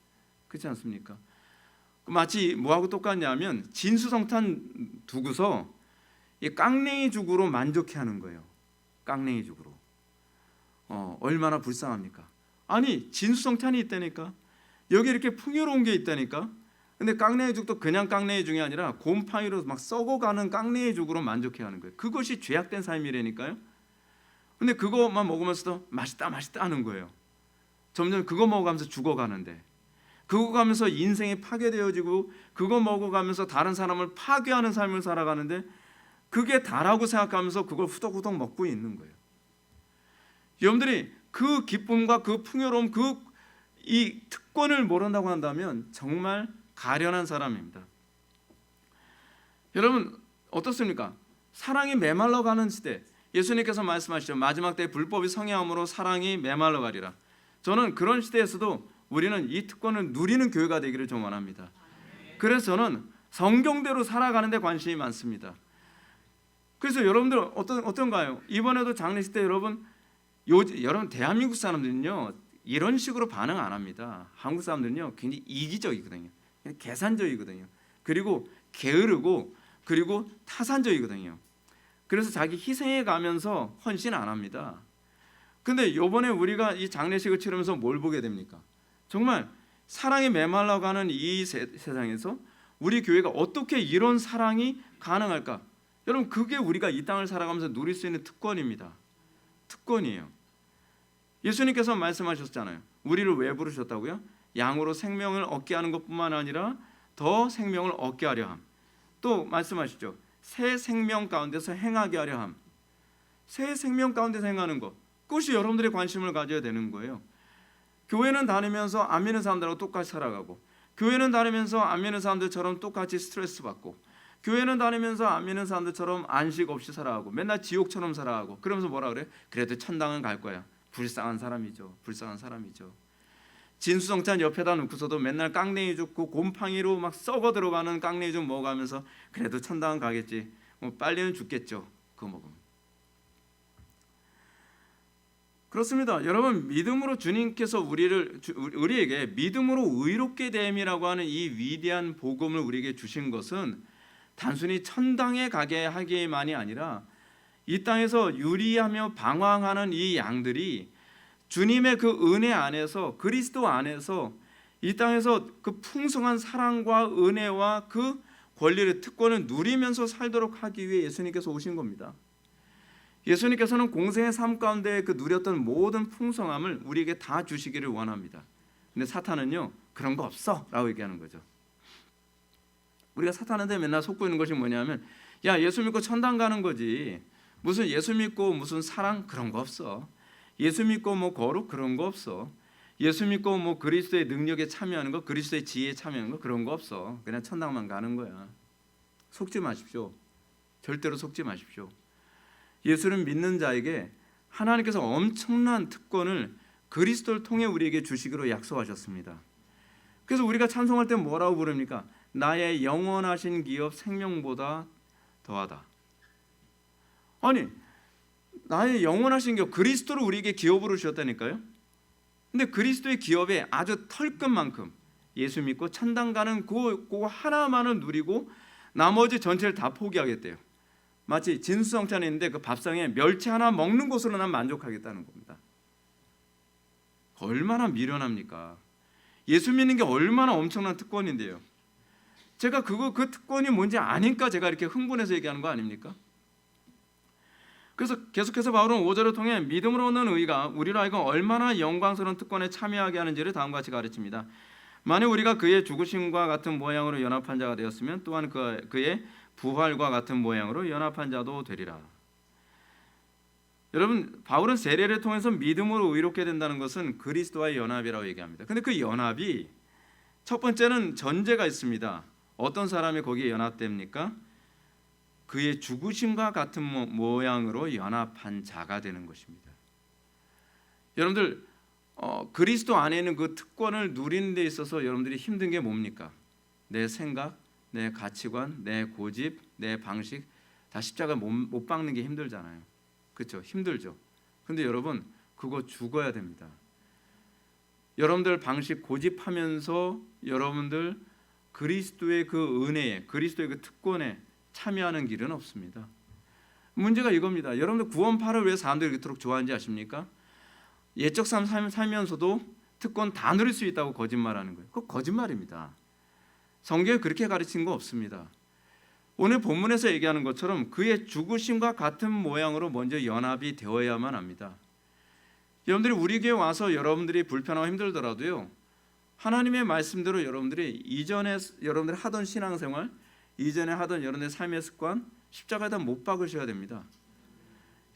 그렇지 않습니까? 마치 뭐하고 똑같냐면 진수성찬 두고서 이 깡냉이 죽으로 만족해하는 거예요. 깡냉이 죽으로. 얼마나 불쌍합니까? 아니 진수성찬이 있다니까. 여기 이렇게 풍요로운 게 있다니까. 근데 깡냉이 죽도 그냥 깡냉이 죽이 아니라 곰팡이로 막 썩어가는 깡냉이 죽으로 만족해하는 거예요. 그것이 죄악된 삶이라니까요. 근데 그거만 먹으면서도 맛있다 하는 거예요. 점점 그거 먹어가면서 죽어가는데, 그거 가면서 인생이 파괴되어지고 그거 먹어가면서 다른 사람을 파괴하는 삶을 살아가는데 그게 다라고 생각하면서 그걸 후덕후덕 먹고 있는 거예요. 여러분들이 그 기쁨과 그 풍요로움, 이 특권을 모른다고 한다면 정말 가련한 사람입니다. 여러분 어떻습니까? 사랑이 메말라가는 시대, 예수님께서 말씀하시죠. 마지막 때 불법이 성행함으로 사랑이 메말라가리라. 저는 그런 시대에서도 우리는 이 특권을 누리는 교회가 되기를 좀 원합니다. 그래서 저는 성경대로 살아가는 데 관심이 많습니다. 그래서 여러분들 어떤가요? 이번에도 장례식 때 여러분 대한민국 사람들은요 이런 식으로 반응 안 합니다. 한국 사람들은요 굉장히 이기적이거든요. 계산적이거든요. 그리고 게으르고 그리고 타산적이거든요. 그래서 자기 희생해 가면서 헌신 안 합니다. 근데 이번에 우리가 이 장례식을 치르면서 뭘 보게 됩니까? 정말 사랑이 메말라가는 이 세상에서 우리 교회가 어떻게 이런 사랑이 가능할까? 여러분 그게 우리가 이 땅을 살아가면서 누릴 수 있는 특권입니다. 특권이에요. 예수님께서 말씀하셨잖아요. 우리를 왜 부르셨다고요? 양으로 생명을 얻게 하는 것뿐만 아니라 더 생명을 얻게 하려 함. 또 말씀하시죠. 새 생명 가운데서 행하게 하려 함. 새 생명 가운데서 행하는 것, 그것이 여러분들의 관심을 가져야 되는 거예요. 교회는 다니면서 안 믿는 사람들하고 똑같이 살아가고, 교회는 다니면서 안 믿는 사람들처럼 똑같이 스트레스 받고, 교회는 다니면서 안 믿는 사람들처럼 안식 없이 살아가고, 맨날 지옥처럼 살아가고, 그러면서 뭐라 그래? 그래도 천당은 갈 거야. 불쌍한 사람이죠. 불쌍한 사람이죠. 진수성찬 옆에다 놓고서도 맨날 깡냉이 줍고 곰팡이로 막 썩어 들어가는 깡냉이 좀 먹어가면서 그래도 천당은 가겠지. 뭐 빨리는 죽겠죠. 그거 먹으면. 그렇습니다. 여러분, 믿음으로 주님께서 우리에게 믿음으로 의롭게 됨이라고 하는 이 위대한 복음을 우리에게 주신 것은 단순히 천당에 가게 하기만이 아니라 이 땅에서 유리하며 방황하는 이 양들이 주님의 그 은혜 안에서, 그리스도 안에서 이 땅에서 그 풍성한 사랑과 은혜와 그 권리를, 특권을 누리면서 살도록 하기 위해 예수님께서 오신 겁니다. 예수님께서는 공생의 삶 가운데 그 누렸던 모든 풍성함을 우리에게 다 주시기를 원합니다. 근데 사탄은요, 그런 거 없어 라고 얘기하는 거죠. 우리가 사탄한테 맨날 속고 있는 것이 뭐냐면, 야, 예수 믿고 천당 가는 거지, 무슨 예수 믿고 무슨 사랑, 그런 거 없어. 예수 믿고 뭐 거룩, 그런 거 없어. 예수 믿고 뭐 그리스도의 능력에 참여하는 거, 그리스도의 지혜에 참여하는 거, 그런 거 없어. 그냥 천당만 가는 거야. 속지 마십시오. 절대로 속지 마십시오. 예수를 믿는 자에게 하나님께서 엄청난 특권을 그리스도를 통해 우리에게 주시기로 약속하셨습니다. 그래서 우리가 찬송할 때 뭐라고 부릅니까? 나의 영원하신 기업 생명보다 더하다. 아니, 나의 영원하신 기업, 그리스도를 우리에게 기업으로 주셨다니까요. 근데 그리스도의 기업에 아주 털끝만큼 예수 믿고 천당 가는 그거 하나만을 누리고 나머지 전체를 다 포기하겠대요. 마치 진수성찬에 있는데 그 밥상에 멸치 하나 먹는 것으로 난 만족하겠다는 겁니다. 얼마나 미련합니까? 예수 믿는 게 얼마나 엄청난 특권인데요. 제가 그 특권이 뭔지 아니까 제가 이렇게 흥분해서 얘기하는 거 아닙니까? 그래서 계속해서 바울은 5절을 통해 믿음으로 얻는 의가 우리로 하여금 얼마나 영광스러운 특권에 참여하게 하는지를 다음과 같이 가르칩니다. 만약 우리가 그의 죽으심과 같은 모양으로 연합한 자가 되었으면 또한 그의 부활과 같은 모양으로 연합한 자도 되리라. 여러분, 바울은 세례를 통해서 믿음으로 의롭게 된다는 것은 그리스도와의 연합이라고 얘기합니다. 근데 그 연합이 첫 번째는 전제가 있습니다. 어떤 사람이 거기에 연합됩니까? 그의 죽으심과 같은 모양으로 연합한 자가 되는 것입니다. 여러분들, 그리스도 안에 있는 그 특권을 누리는 데 있어서 여러분들이 힘든 게 뭡니까? 내 생각, 내 가치관, 내 고집, 내 방식 다 십자가 못 박는 게 힘들잖아요. 그렇죠? 힘들죠. 근데 여러분, 그거 죽어야 됩니다. 여러분들 방식 고집하면서 여러분들 그리스도의 그 은혜에, 그리스도의 그 특권에 참여하는 길은 없습니다. 문제가 이겁니다. 여러분들 구원파를 왜 사람들이 그토록 좋아하는지 아십니까? 예적 삶 살면서도 특권 다 누릴 수 있다고 거짓말하는 거예요. 그거 거짓말입니다. 성경에 그렇게 가르친 거 없습니다. 오늘 본문에서 얘기하는 것처럼 그의 죽으심과 같은 모양으로 먼저 연합이 되어야만 합니다. 여러분들이 우리 교회 와서 여러분들이 불편하고 힘들더라도요, 하나님의 말씀대로 여러분들이 이전에 여러분들이 하던 신앙생활, 이전에 하던 여러분들의 삶의 습관, 십자가에다 못 박으셔야 됩니다.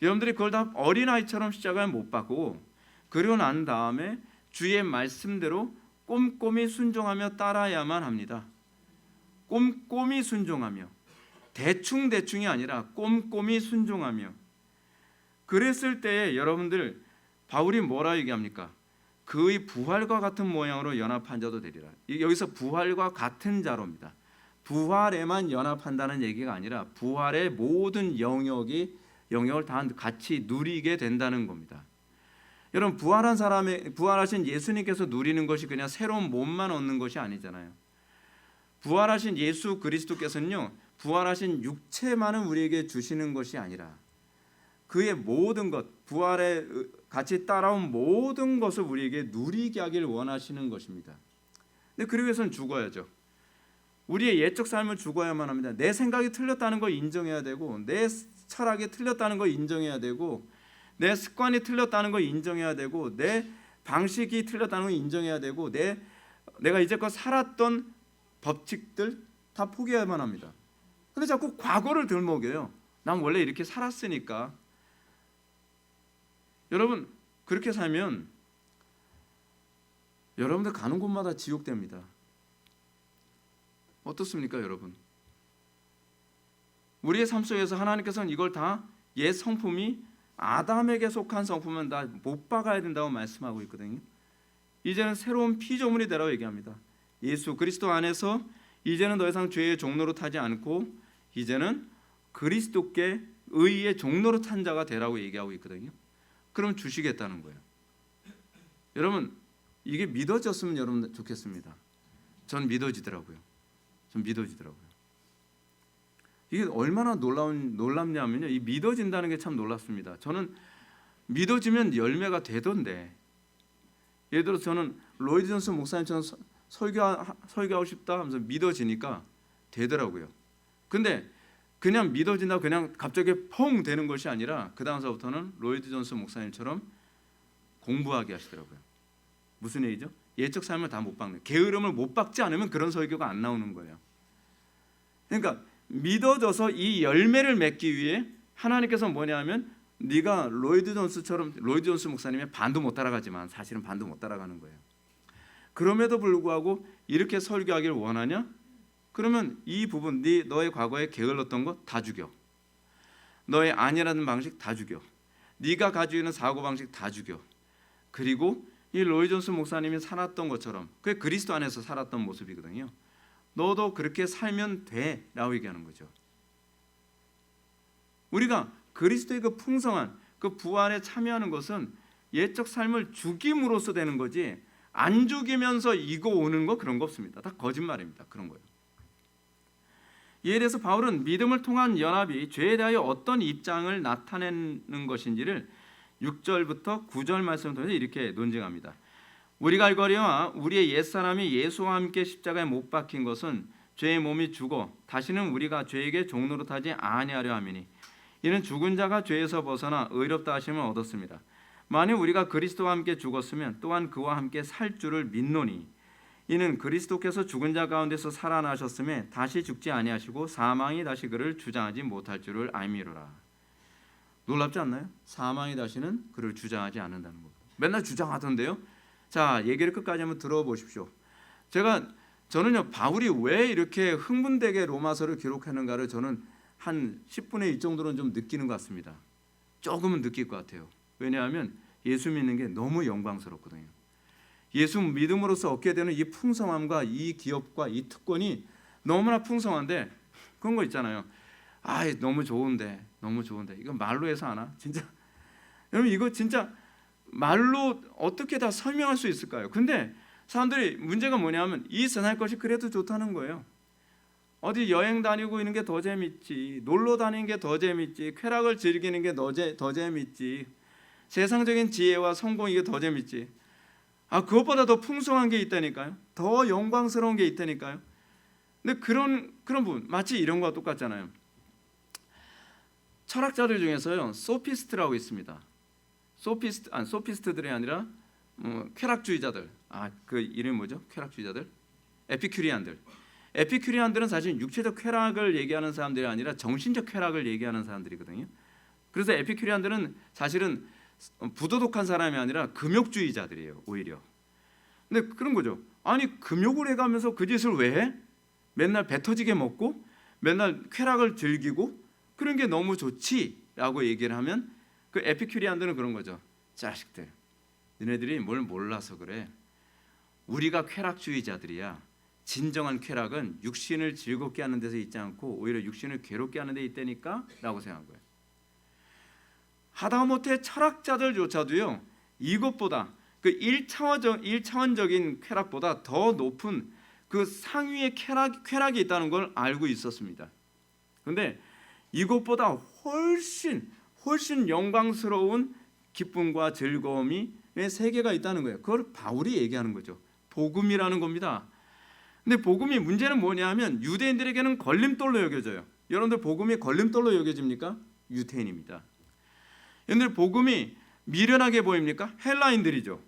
여러분들이 그걸 다 어린아이처럼 십자가에 못 박고, 그리고 난 다음에 주의 말씀대로 꼼꼼히 순종하며 따라야만 합니다. 꼼꼼히 순종하며, 대충이 아니라 꼼꼼히 순종하며. 그랬을 때에 여러분들, 바울이 뭐라 얘기합니까? 그의 부활과 같은 모양으로 연합한 자도 되리라. 여기서 부활과 같은 자로입니다. 부활에만 연합한다는 얘기가 아니라 부활의 모든 영역을 다 같이 누리게 된다는 겁니다. 여러분, 부활하신 예수님께서 누리는 것이 그냥 새로운 몸만 얻는 것이 아니잖아요. 부활하신 예수 그리스도께서는요, 부활하신 육체만은 우리에게 주시는 것이 아니라 그의 모든 것, 부활에 같이 따라온 모든 것을 우리에게 누리게 하길 원하시는 것입니다. 근데 그러기 위해서는 죽어야죠. 우리의 예적 삶을 죽어야만 합니다. 내 생각이 틀렸다는 걸 인정해야 되고, 내 철학이 틀렸다는 걸 인정해야 되고, 내 습관이 틀렸다는 걸 인정해야 되고, 내 방식이 틀렸다는 걸 인정해야 되고, 내 내가 이제껏 살았던 법칙들 다 포기해야만 합니다. 근데 자꾸 과거를 들먹여요. 난 원래 이렇게 살았으니까. 여러분 그렇게 살면 여러분들 가는 곳마다 지옥됩니다. 어떻습니까, 여러분? 우리의 삶 속에서 하나님께서는 이걸 다 옛 성품이 아담에게 속한 성품은 다 못 박아야 된다고 말씀하고 있거든요. 이제는 새로운 피조물이 되라고 얘기합니다. 예수 그리스도 안에서 이제는 더 이상 죄의 종로로 타지 않고 이제는 그리스도께 의의 종로로 탄 자가 되라고 얘기하고 있거든요. 그럼 주시겠다는 거예요. 여러분 이게 믿어졌으면 여러분 좋겠습니다. 전 믿어지더라고요. 이게 얼마나 놀랍냐면요. 이 믿어진다는 게 참 놀랍습니다. 저는 믿어지면 열매가 되던데, 예를 들어 저는 로이드 존슨 목사님처럼 설교하고 싶다 하면서 믿어지니까 되더라고요. 근데 그냥 믿어진다고 그냥 갑자기 펑 되는 것이 아니라 그 다음서부터는 로이드 존슨 목사님처럼 공부하게 하시더라고요. 무슨 얘기죠? 예적 삶을 다 못 박는, 게으름을 못 박지 않으면 그런 설교가 안 나오는 거예요. 그러니까 믿어져서 이 열매를 맺기 위해 하나님께서 뭐냐면 네가 로이드 존스 목사님의 반도 못 따라가지만 사실은 반도 못 따라가는 거예요. 그럼에도 불구하고 이렇게 설교하기를 원하냐? 그러면 이 부분, 너의 과거에 게을렀던 거 다 죽여. 너의 아니라는 방식 다 죽여. 네가 가지고 있는 사고방식 다 죽여. 그리고 이 로이드 존스 목사님이 살았던 것처럼, 그게 그리스도 안에서 살았던 모습이거든요. 너도 그렇게 살면 돼 라고 얘기하는 거죠. 우리가 그리스도의 그 풍성한 그 부활에 참여하는 것은 옛적 삶을 죽임으로써 되는 거지, 안 죽이면서 이거 오는 거 그런 거 없습니다. 다 거짓말입니다. 그런 거예요. 이에 대해서 바울은 믿음을 통한 연합이 죄에 대하여 어떤 입장을 나타내는 것인지를 6절부터 9절 말씀을 통해서 이렇게 논증합니다. 우리가 알거니와 우리의 옛사람이 예수와 함께 십자가에 못 박힌 것은 죄의 몸이 죽어 다시는 우리가 죄에게 종노릇 하지 아니하려 함이니 이는 죽은 자가 죄에서 벗어나 의롭다 하심을 얻었습니다. 만일 우리가 그리스도와 함께 죽었으면 또한 그와 함께 살 줄을 믿노니 이는 그리스도께서 죽은 자 가운데서 살아나셨음에 다시 죽지 아니하시고 사망이 다시 그를 주장하지 못할 줄을 알미로라. 놀랍지 않나요? 사망이 다시는 그를 주장하지 않는다는 거. 맨날 주장하던데요. 자, 얘기를 끝까지 한번 들어보십시오. 저는요 바울이 왜 이렇게 흥분되게 로마서를 기록하는가를 저는 한 10분의 1 정도는 좀 느끼는 것 같습니다. 조금은 느낄 것 같아요. 왜냐하면 예수 믿는 게 너무 영광스럽거든요. 예수 믿음으로써 얻게 되는 이 풍성함과 이 기업과 이 특권이 너무나 풍성한데, 그런 거 있잖아요. 너무 좋은데 이거 말로 해서 하나? 진짜 여러분 이거 진짜 말로 어떻게 다 설명할 수 있을까요? 근데 사람들이 문제가 뭐냐면 이 세상 것이 그래도 좋다는 거예요. 어디 여행 다니고 있는 게 더 재밌지, 놀러 다니는 게 더 재밌지, 쾌락을 즐기는 게 더 재밌지, 세상적인 지혜와 성공 이게 더 재밌지. 그것보다 더 풍성한 게 있다니까요. 더 영광스러운 게 있다니까요. 근데 그런 부분 마치 이런 거와 똑같잖아요. 철학자들 중에서요 소피스트라고 있습니다. 소피스트들이 아니라 쾌락주의자들. 그 이름이 뭐죠? 쾌락주의자들? 에피큐리안들은 사실 육체적 쾌락을 얘기하는 사람들이 아니라 정신적 쾌락을 얘기하는 사람들이거든요. 그래서 에피큐리안들은 사실은 부도덕한 사람이 아니라 금욕주의자들이에요, 오히려. 근데 그런 거죠. 금욕을 해가면서 그 짓을 왜 해? 맨날 배 터지게 먹고 맨날 쾌락을 즐기고 그런 게 너무 좋지라고 얘기를 하면 그 에피큐리안들은 그런 거죠. 자식들, 너네들이 뭘 몰라서 그래. 우리가 쾌락주의자들이야. 진정한 쾌락은 육신을 즐겁게 하는 데서 있지 않고 오히려 육신을 괴롭게 하는 데 있다니까 라고 생각한 거예요. 하다못해 철학자들조차도요 이것보다 그 1차원적인 쾌락보다 더 높은 그 상위의 쾌락이 있다는 걸 알고 있었습니다. 그런데 이것보다 훨씬 영광스러운 기쁨과 즐거움이 세계가 있다는 거예요. 그걸 바울이 얘기하는 거죠. 복음이라는 겁니다. 근데 복음이 문제는 뭐냐면 유대인들에게는 걸림돌로 여겨져요. 여러분들 복음이 걸림돌로 여겨집니까? 유대인입니다. 여러분들 복음이 미련하게 보입니까? 헬라인들이죠.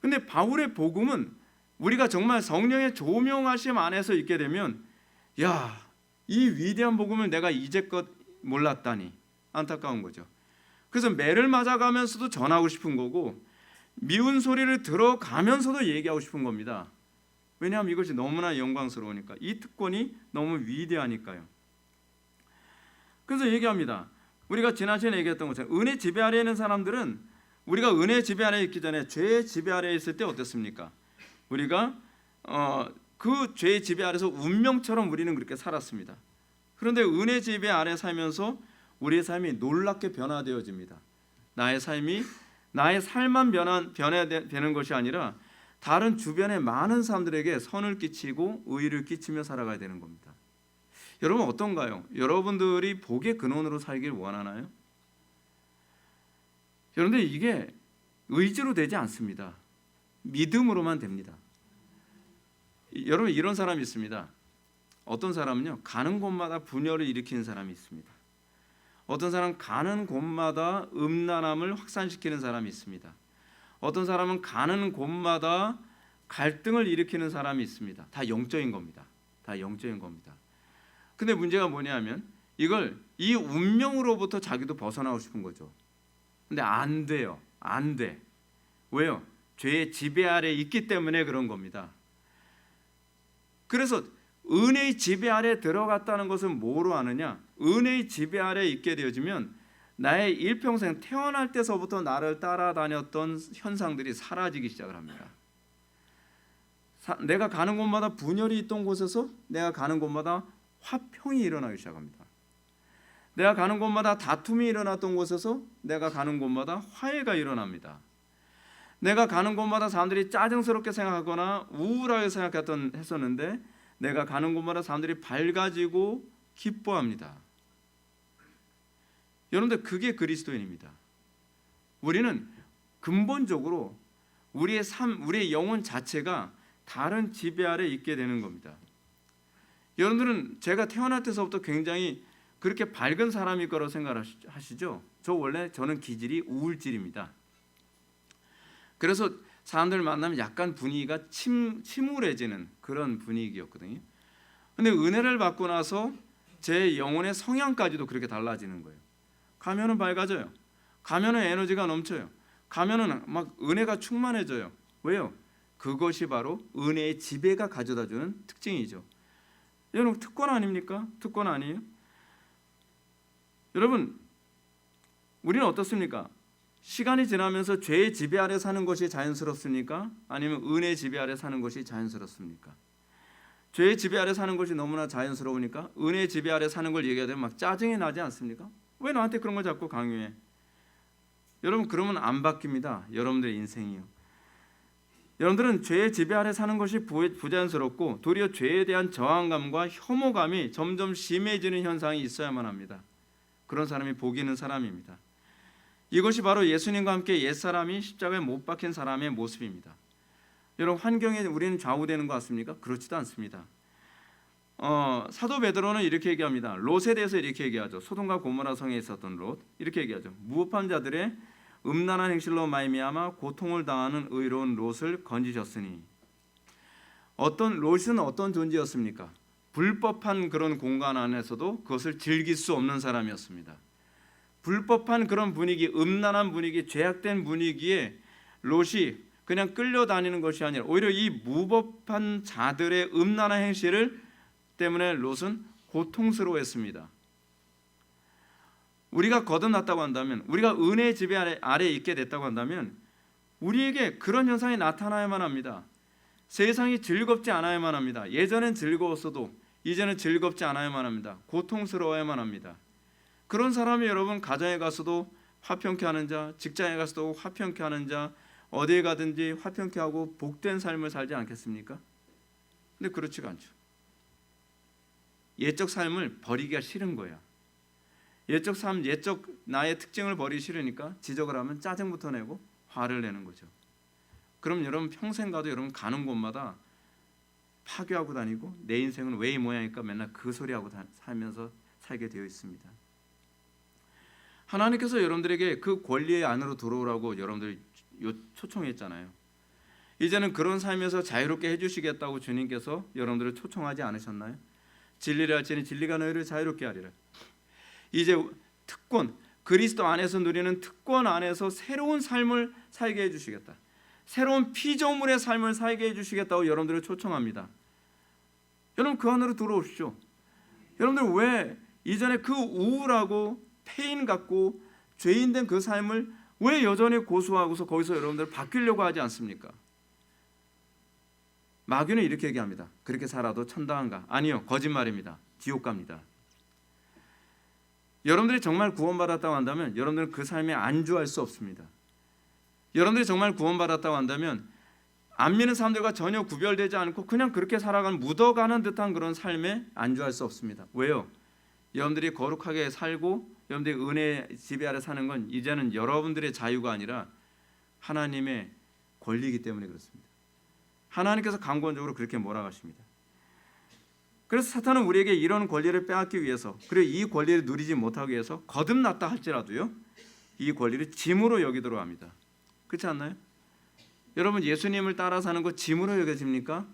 근데 바울의 복음은 우리가 정말 성령의 조명하심 안에서 있게 되면 야, 이 위대한 복음을 내가 이제껏 몰랐다니 안타까운 거죠. 그래서 매를 맞아가면서도 전하고 싶은 거고 미운 소리를 들어가면서도 얘기하고 싶은 겁니다. 왜냐하면 이것이 너무나 영광스러우니까, 이 특권이 너무 위대하니까요. 그래서 얘기합니다. 우리가 지난 시간에 얘기했던 것처럼 은혜 지배 아래에 있는 사람들은, 우리가 은혜 지배 아래에 있기 전에 죄의 지배 아래에 있을 때 어땠습니까? 우리가 그 죄의 지배 아래서 운명처럼 우리는 그렇게 살았습니다. 그런데 은혜 지배 아래 살면서 우리의 삶이 놀랍게 변화되어집니다. 나의 삶만 변화되는 것이 아니라 다른 주변의 많은 사람들에게 선을 끼치고 의의를 끼치며 살아가야 되는 겁니다. 여러분 어떤가요? 여러분들이 복의 근원으로 살길 원하나요? 여러분들 이게 의지로 되지 않습니다. 믿음으로만 됩니다. 여러분 이런 사람이 있습니다. 어떤 사람은요, 가는 곳마다 분열을 일으키는 사람이 있습니다. 어떤 사람은 가는 곳마다 음란함을 확산시키는 사람이 있습니다. 어떤 사람은 가는 곳마다 갈등을 일으키는 사람이 있습니다. 다 영적인 겁니다. 다 영적인 겁니다. 근데 문제가 뭐냐면 이 운명으로부터 자기도 벗어나고 싶은 거죠. 근데 안 돼요. 안 돼. 왜요? 죄의 지배 아래 있기 때문에 그런 겁니다. 그래서 은혜의 지배 아래 들어갔다는 것은 뭐로 아느냐? 은혜의 지배 아래 있게 되어지면 나의 일평생 태어날 때서부터 나를 따라다녔던 현상들이 사라지기 시작을 합니다. 내가 가는 곳마다 분열이 있던 곳에서 내가 가는 곳마다 화평이 일어나기 시작합니다. 내가 가는 곳마다 다툼이 일어났던 곳에서 내가 가는 곳마다 화해가 일어납니다. 내가 가는 곳마다 사람들이 짜증스럽게 생각하거나 우울하게 했었는데 내가 가는 곳마다 사람들이 밝아지고 기뻐합니다. 여러분들 그게 그리스도인입니다. 우리는 근본적으로 우리의 삶, 우리의 영혼 자체가 다른 지배 아래 있게 되는 겁니다. 여러분들은 제가 태어날 때서부터 굉장히 그렇게 밝은 사람일 거라고 생각하시죠? 저는 기질이 우울질입니다. 그래서 사람들 만나면 약간 분위기가 침울해지는 그런 분위기였거든요. 근데 은혜를 받고 나서 제 영혼의 성향까지도 그렇게 달라지는 거예요. 가면은 밝아져요. 가면은 에너지가 넘쳐요. 가면은 막 은혜가 충만해져요. 왜요? 그것이 바로 은혜의 지배가 가져다주는 특징이죠. 여러분 특권 아닙니까? 특권 아니에요? 여러분 우리는 어떻습니까? 시간이 지나면서 죄의 지배 아래 사는 것이 자연스럽습니까? 아니면 은혜의 지배 아래 사는 것이 자연스럽습니까? 죄의 지배 아래 사는 것이 너무나 자연스러우니까 은혜의 지배 아래 사는 걸 얘기하면 막 짜증이 나지 않습니까? 왜 나한테 그런 걸 자꾸 강요해? 여러분 그러면 안 바뀝니다. 여러분들의 인생이요. 여러분들은 죄의 지배 아래 사는 것이 부자연스럽고 도리어 죄에 대한 저항감과 혐오감이 점점 심해지는 현상이 있어야만 합니다. 그런 사람이 복 있는 사람입니다. 이것이 바로 예수님과 함께 옛사람이 십자가에 못 박힌 사람의 모습입니다. 여러분 환경에 우리는 좌우되는 것 같습니까? 그렇지도 않습니다. 사도 베드로는 이렇게 얘기합니다. 롯에 대해서 이렇게 얘기하죠. 소돔과 고모라 성에 있었던 롯 이렇게 얘기하죠. 무법한 자들의 음란한 행실로 말미암아 고통을 당하는 의로운 롯을 건지셨으니. 롯은 어떤 존재였습니까? 불법한 그런 공간 안에서도 그것을 즐길 수 없는 사람이었습니다. 불법한 그런 분위기, 음란한 분위기, 죄악된 분위기에 롯이 그냥 끌려다니는 것이 아니라 오히려 이 무법한 자들의 음란한 행실을 때문에 롯은 고통스러워했습니다. 우리가 거듭났다고 한다면, 우리가 은혜의 지배 아래 있게 됐다고 한다면 우리에게 그런 현상이 나타나야만 합니다. 세상이 즐겁지 않아야만 합니다. 예전엔 즐거웠어도 이제는 즐겁지 않아야만 합니다. 고통스러워야만 합니다. 그런 사람이 여러분 가정에 가서도 화평케 하는 자, 직장에 가서도 화평케 하는 자, 어디에 가든지 화평케 하고 복된 삶을 살지 않겠습니까? 근데 그렇지가 않죠. 옛적 삶을 버리기가 싫은 거야. 옛적 나의 특징을 버리기 싫으니까 지적을 하면 짜증부터 내고 화를 내는 거죠. 그럼 여러분 평생 가도 여러분 가는 곳마다 파괴하고 다니고 내 인생은 왜 이 모양일까 맨날 그 소리하고 살면서 살게 되어 있습니다. 하나님께서 여러분들에게 그 권리의 안으로 들어오라고 여러분들 초청했잖아요. 이제는 그런 삶에서 자유롭게 해주시겠다고 주님께서 여러분들을 초청하지 않으셨나요? 진리를 할지니 진리가 너희를 자유롭게 하리라. 이제 특권, 그리스도 안에서 누리는 특권 안에서 새로운 삶을 살게 해주시겠다. 새로운 피조물의 삶을 살게 해주시겠다고 여러분들을 초청합니다. 여러분 그 안으로 들어오십시오. 여러분들 왜 이전에 그 우울하고 페인 같고 죄인된 그 삶을 왜 여전히 고수하고서 거기서 여러분들 바뀌려고 하지 않습니까? 마귀는 이렇게 얘기합니다. 그렇게 살아도 천당한가? 아니요, 거짓말입니다. 지옥 갑니다. 여러분들이 정말 구원받았다고 한다면 여러분들은 그 삶에 안주할 수 없습니다. 여러분들이 정말 구원받았다고 한다면 안 믿는 사람들과 전혀 구별되지 않고 그냥 그렇게 살아가는 묻어가는 듯한 그런 삶에 안주할 수 없습니다. 왜요? 여러분들이 거룩하게 살고 여러분들이 은혜 지배 아래 사는 건 이제는 여러분들의 자유가 아니라 하나님의 권리이기 때문에 그렇습니다. 하나님께서 강권적으로 그렇게 몰아가십니다. 그래서 사탄은 우리에게 이런 권리를 빼앗기 위해서, 그리고 이 권리를 누리지 못하기 위해서 거듭났다 할지라도요, 이 권리를 짐으로 여기도록 합니다. 그렇지 않나요? 여러분 예수님을 따라 사는 거 짐으로 여겨집니까?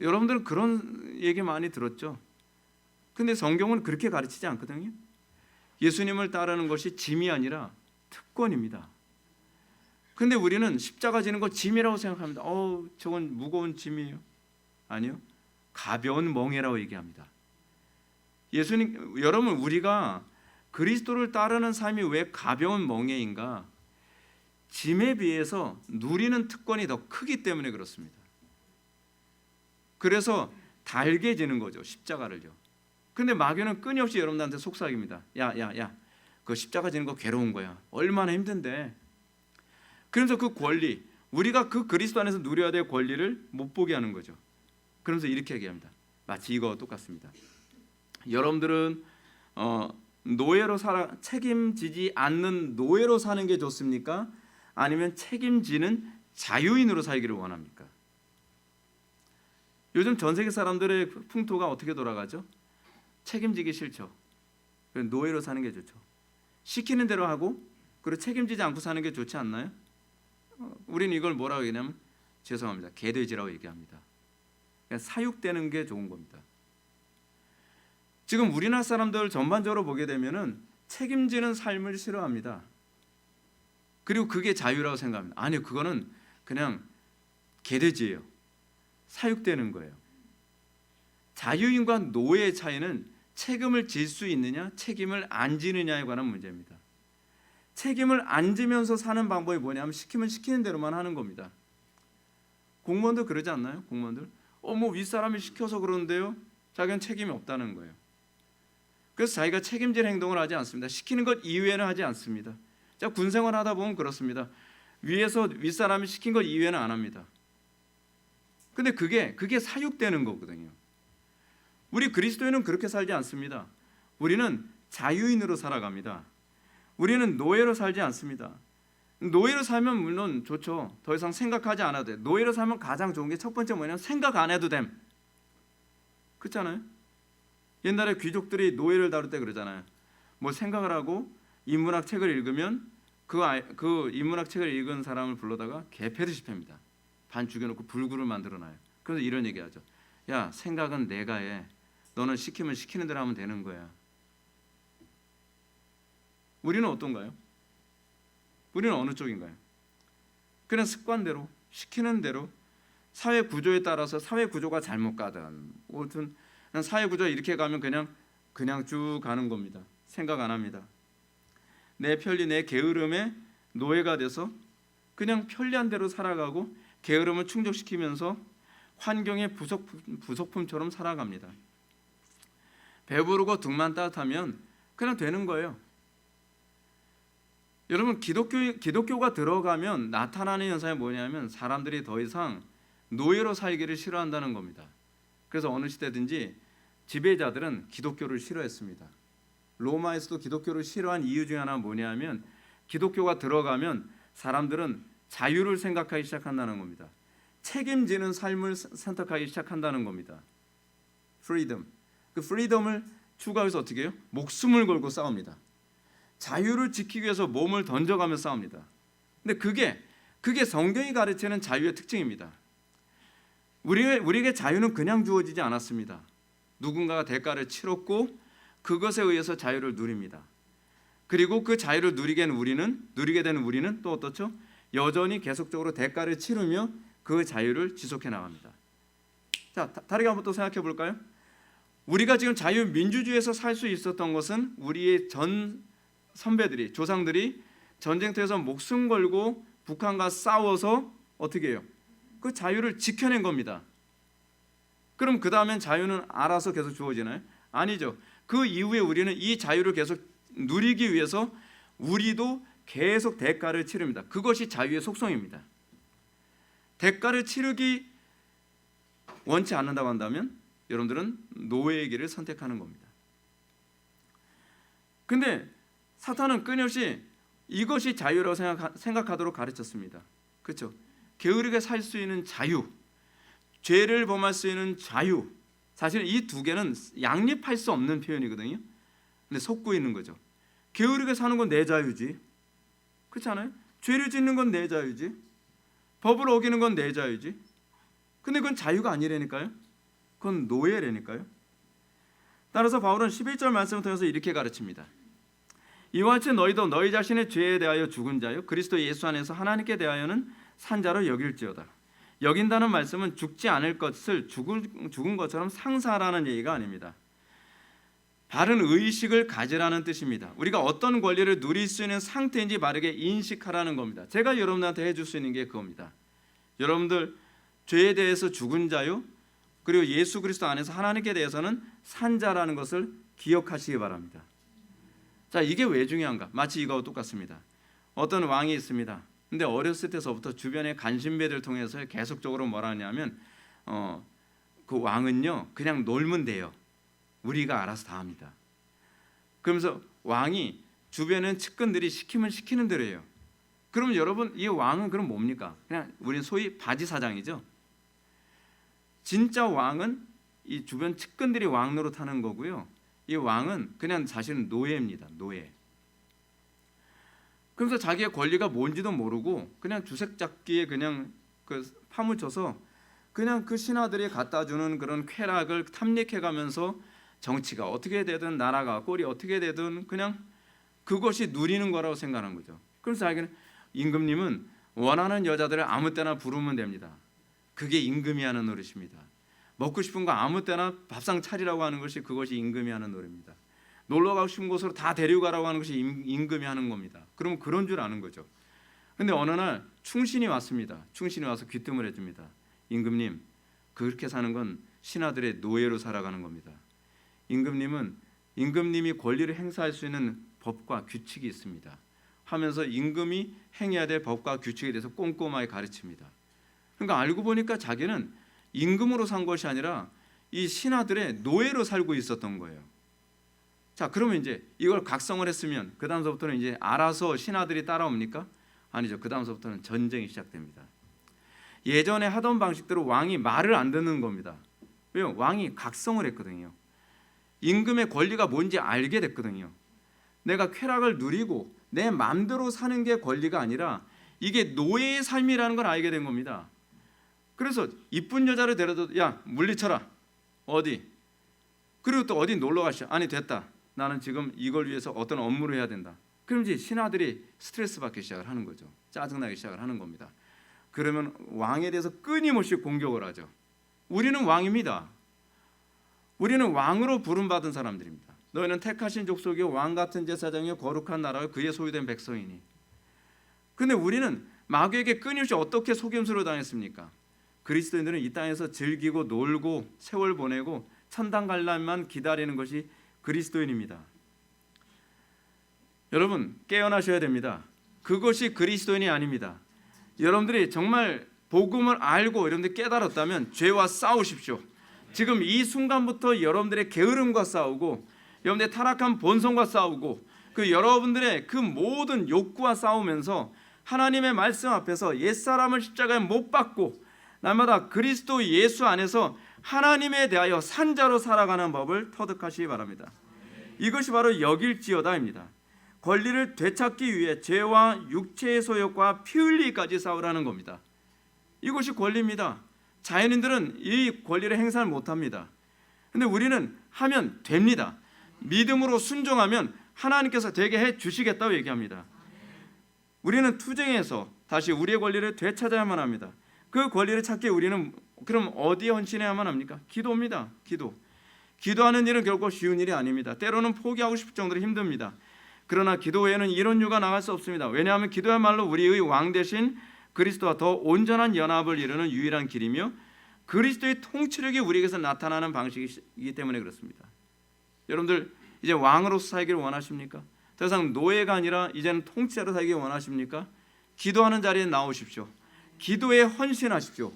여러분들은 그런 얘기 많이 들었죠. 근데 성경은 그렇게 가르치지 않거든요. 예수님을 따르는 것이 짐이 아니라 특권입니다. 근데 우리는 십자가 지는 거 짐이라고 생각합니다. 저건 무거운 짐이에요. 아니요, 가벼운 멍에라고 얘기합니다. 여러분 우리가 그리스도를 따르는 삶이 왜 가벼운 멍에인가? 짐에 비해서 누리는 특권이 더 크기 때문에 그렇습니다. 그래서 달게 지는 거죠, 십자가를요. 근데 마귀는 끊임없이 여러분들한테 속삭입니다. 야, 그 십자가 지는 거 괴로운 거야. 얼마나 힘든데. 그래서 그 권리, 우리가 그 그리스도 안에서 누려야 될 권리를 못 보게 하는 거죠. 그러면서 이렇게 얘기합니다. 마치 이거와 똑같습니다. 여러분들은 노예로 책임지지 않는 노예로 사는 게 좋습니까? 아니면 책임지는 자유인으로 살기를 원합니까? 요즘 전 세계 사람들의 풍토가 어떻게 돌아가죠? 책임지기 싫죠. 노예로 사는 게 좋죠. 시키는 대로 하고 그리고 책임지지 않고 사는 게 좋지 않나요? 우리는 이걸 뭐라고 얘기하냐면 죄송합니다, 개돼지라고 얘기합니다. 그냥 사육되는 게 좋은 겁니다. 지금 우리나라 사람들 전반적으로 보게 되면은 책임지는 삶을 싫어합니다. 그리고 그게 자유라고 생각합니다. 아니요, 그거는 그냥 개돼지예요. 사육되는 거예요. 자유인과 노예의 차이는 책임을 질 수 있느냐, 책임을 안 지느냐에 관한 문제입니다. 책임을 안 지면서 사는 방법이 뭐냐면 시키면 시키는 대로만 하는 겁니다. 공무원도 그러지 않나요? 공무원들 뭐 윗사람이 시켜서 그러는데요, 자기는 책임이 없다는 거예요. 그래서 자기가 책임질 행동을 하지 않습니다. 시키는 것 이외에는 하지 않습니다. 자, 군생활 하다 보면 그렇습니다. 위에서 윗사람이 시킨 것 이외에는 안 합니다. 근데 그게 사육되는 거거든요. 우리 그리스도인은 그렇게 살지 않습니다. 우리는 자유인으로 살아갑니다. 우리는 노예로 살지 않습니다. 노예로 살면 물론 좋죠. 더 이상 생각하지 않아도 돼. 노예로 살면 가장 좋은 게 첫 번째 뭐냐면 생각 안 해도 됨. 그렇잖아요. 옛날에 귀족들이 노예를 다룰 때 그러잖아요. 뭐 생각을 하고 인문학 책을 읽으면 그 인문학 책을 읽은 사람을 불러다가 개패듯이 팹니다. 반 죽여놓고 불구를 만들어놔요. 그래서 이런 얘기하죠. 야, 생각은 내가 해. 너는 시키면 시키는 대로 하면 되는 거야. 우리는 어떤가요? 우리는 어느 쪽인가요? 그냥 습관대로, 시키는 대로, 사회 구조에 따라서 사회 구조가 잘못 가든 아무튼 사회 구조가 이렇게 가면 그냥 쭉 가는 겁니다. 생각 안 합니다. 내 편리, 내 게으름에 노예가 돼서 그냥 편리한 대로 살아가고 게으름을 충족시키면서 환경의 부속품처럼 살아갑니다. 배부르고 등만 따뜻하면 그냥 되는 거예요. 여러분 기독교가 들어가면 나타나는 현상이 뭐냐면 사람들이 더 이상 노예로 살기를 싫어한다는 겁니다. 그래서 어느 시대든지 지배자들은 기독교를 싫어했습니다. 로마에서도 기독교를 싫어한 이유 중에 하나는 뭐냐면 기독교가 들어가면 사람들은 자유를 생각하기 시작한다는 겁니다. 책임지는 삶을 선택하기 시작한다는 겁니다. 프리덤. 그 프리덤을 추구하기 위해서 어떻게 해요? 목숨을 걸고 싸웁니다. 자유를 지키기 위해서 몸을 던져가며 싸웁니다. 근데 그게 그게 성경이 가르치는 자유의 특징입니다. 우리에게 자유는 그냥 주어지지 않았습니다. 누군가가 대가를 치렀고 그것에 의해서 자유를 누립니다. 그리고 그 자유를 누리게 되는 우리는 또 어떻죠? 여전히 계속적으로 대가를 치르며 그 자유를 지속해 나갑니다. 자, 다르게 한번 또 생각해 볼까요? 우리가 지금 자유민주주의에서 살 수 있었던 것은 우리의 전 선배들이, 조상들이 전쟁터에서 목숨 걸고 북한과 싸워서 어떻게 해요? 그 자유를 지켜낸 겁니다. 그럼 그 다음엔 자유는 알아서 계속 주어지나요? 아니죠. 그 이후에 우리는 이 자유를 계속 누리기 위해서 우리도 계속 대가를 치릅니다. 그것이 자유의 속성입니다. 대가를 치르기 원치 않는다고 한다면 여러분들은 노예의 길을 선택하는 겁니다. 근데 사탄은 끊임없이 이것이 자유라고 생각하도록 가르쳤습니다. 그렇죠? 게으르게 살 수 있는 자유, 죄를 범할 수 있는 자유, 사실은 이 두 개는 양립할 수 없는 표현이거든요. 근데 속고 있는 거죠. 게으르게 사는 건 내 자유지, 그렇지 않아요? 죄를 짓는 건 내 자유지, 법을 어기는 건 내 자유지. 근데 그건 자유가 아니라니까요. 그건 노예라니까요. 따라서 바울은 11절 말씀을 통해서 이렇게 가르칩니다. 이와 같이 너희도 너희 자신의 죄에 대하여 죽은 자요 그리스도 예수 안에서 하나님께 대하여는 산 자로 여길지어다. 여긴다는 말씀은 죽지 않을 것을 죽은 것처럼 상사하라는 얘기가 아닙니다. 바른 의식을 가지라는 뜻입니다. 우리가 어떤 권리를 누릴 수 있는 상태인지 바르게 인식하라는 겁니다. 제가 여러분한테 해줄 수 있는 게 그겁니다. 여러분들 죄에 대해서 죽은 자요 그리고 예수 그리스도 안에서 하나님께 대해서는 산 자라는 것을 기억하시기 바랍니다. 자, 이게 왜 중요한가? 마치 이거와 똑같습니다. 어떤 왕이 있습니다. 근데 어렸을 때서부터 주변의 간신배들 통해서 계속적으로 뭐라 하냐면 그 왕은요 그냥 놀면 돼요. 우리가 알아서 다 합니다. 그러면서 왕이 주변의 측근들이 시키면 시키는 대로 해요. 그럼 여러분 이 왕은 그럼 뭡니까? 그냥 우리는 소위 바지 사장이죠. 진짜 왕은 이 주변 측근들이 왕 노릇하는 거고요. 이 왕은 그냥 사실은 노예입니다. 노예. 그래서 자기의 권리가 뭔지도 모르고 그냥 주색잡기에 그냥 그 파묻혀서 그냥 그 신하들이 갖다 주는 그런 쾌락을 탐닉해가면서 정치가 어떻게 되든 나라가 꼴이 어떻게 되든 그냥 그것이 누리는 거라고 생각하는 거죠. 그래서 자기는 임금님은 원하는 여자들을 아무 때나 부르면 됩니다. 그게 임금이 하는 노릇입니다. 먹고 싶은 거 아무 때나 밥상 차리라고 하는 것이 그것이 임금이 하는 노릇입니다. 놀러 가고 싶은 곳으로 다 데려가라고 하는 것이 임금이 하는 겁니다. 그러면 그런 줄 아는 거죠. 근데 어느 날 충신이 왔습니다. 충신이 와서 귀뜸을 해줍니다. 임금님, 그렇게 사는 건 신하들의 노예로 살아가는 겁니다. 임금님이 권리를 행사할 수 있는 법과 규칙이 있습니다. 하면서 임금이 행해야 될 법과 규칙에 대해서 꼼꼼하게 가르칩니다. 그러니까 알고 보니까 자기는 임금으로 산 것이 아니라 이 신하들의 노예로 살고 있었던 거예요. 자, 그러면 이제 이걸 각성을 했으면 그 다음서부터는 이제 알아서 신하들이 따라옵니까? 아니죠. 그 다음서부터는 전쟁이 시작됩니다. 예전에 하던 방식대로 왕이 말을 안 듣는 겁니다. 왜요? 왕이 각성을 했거든요. 임금의 권리가 뭔지 알게 됐거든요. 내가 쾌락을 누리고 내 마음대로 사는 게 권리가 아니라 이게 노예의 삶이라는 걸 알게 된 겁니다. 그래서 이쁜 여자를 데려다 야 물리쳐라. 어디? 그리고 또 어디 놀러 가시죠. 아니 됐다. 나는 지금 이걸 위해서 어떤 업무를 해야 된다. 그럼 이제 신하들이 스트레스 받기 시작을 하는 거죠. 짜증나기 시작을 하는 겁니다. 그러면 왕에 대해서 끊임없이 공격을 하죠. 우리는 왕입니다. 우리는 왕으로 부름받은 사람들입니다. 너희는 택하신 족속이요 왕 같은 제사장이요 거룩한 나라요 그의 소유된 백성이니. 근데 우리는 마귀에게 끊임없이 어떻게 속임수를 당했습니까? 그리스도인들은 이 땅에서 즐기고 놀고 세월 보내고 천당 갈 날만 기다리는 것이 그리스도인입니다. 여러분 깨어나셔야 됩니다. 그것이 그리스도인이 아닙니다. 여러분들이 정말 복음을 알고 여러분들이 깨달았다면 죄와 싸우십시오. 지금 이 순간부터 여러분들의 게으름과 싸우고 여러분들의 타락한 본성과 싸우고 그 여러분들의 그 모든 욕구와 싸우면서 하나님의 말씀 앞에서 옛사람을 십자가에 못 박고 날마다 그리스도 예수 안에서 하나님에 대하여 산자로 살아가는 법을 터득하시기 바랍니다. 이것이 바로 여길지어다입니다. 권리를 되찾기 위해 죄와 육체의 소욕과 피 흘리기까지 싸우라는 겁니다. 이것이 권리입니다. 자연인들은 이 권리를 행사를 못합니다. 근데 우리는 하면 됩니다. 믿음으로 순종하면 하나님께서 되게 해 주시겠다고 얘기합니다. 우리는 투쟁해서 다시 우리의 권리를 되찾아야만 합니다. 그 권리를 찾기 우리는 그럼 어디에 헌신해야만 합니까? 기도입니다. 기도하는 일은 결코 쉬운 일이 아닙니다. 때로는 포기하고 싶을 정도로 힘듭니다. 그러나 기도 외에는 이런 이유가 나갈 수 없습니다. 왜냐하면 기도야말로 우리의 왕 대신 그리스도와 더 온전한 연합을 이루는 유일한 길이며 그리스도의 통치력이 우리에게서 나타나는 방식이기 때문에 그렇습니다. 여러분들 이제 왕으로서 살기를 원하십니까? 더 이상 노예가 아니라 이제는 통치자로 살기 원하십니까? 기도하는 자리에 나오십시오. 기도에 헌신하십시오.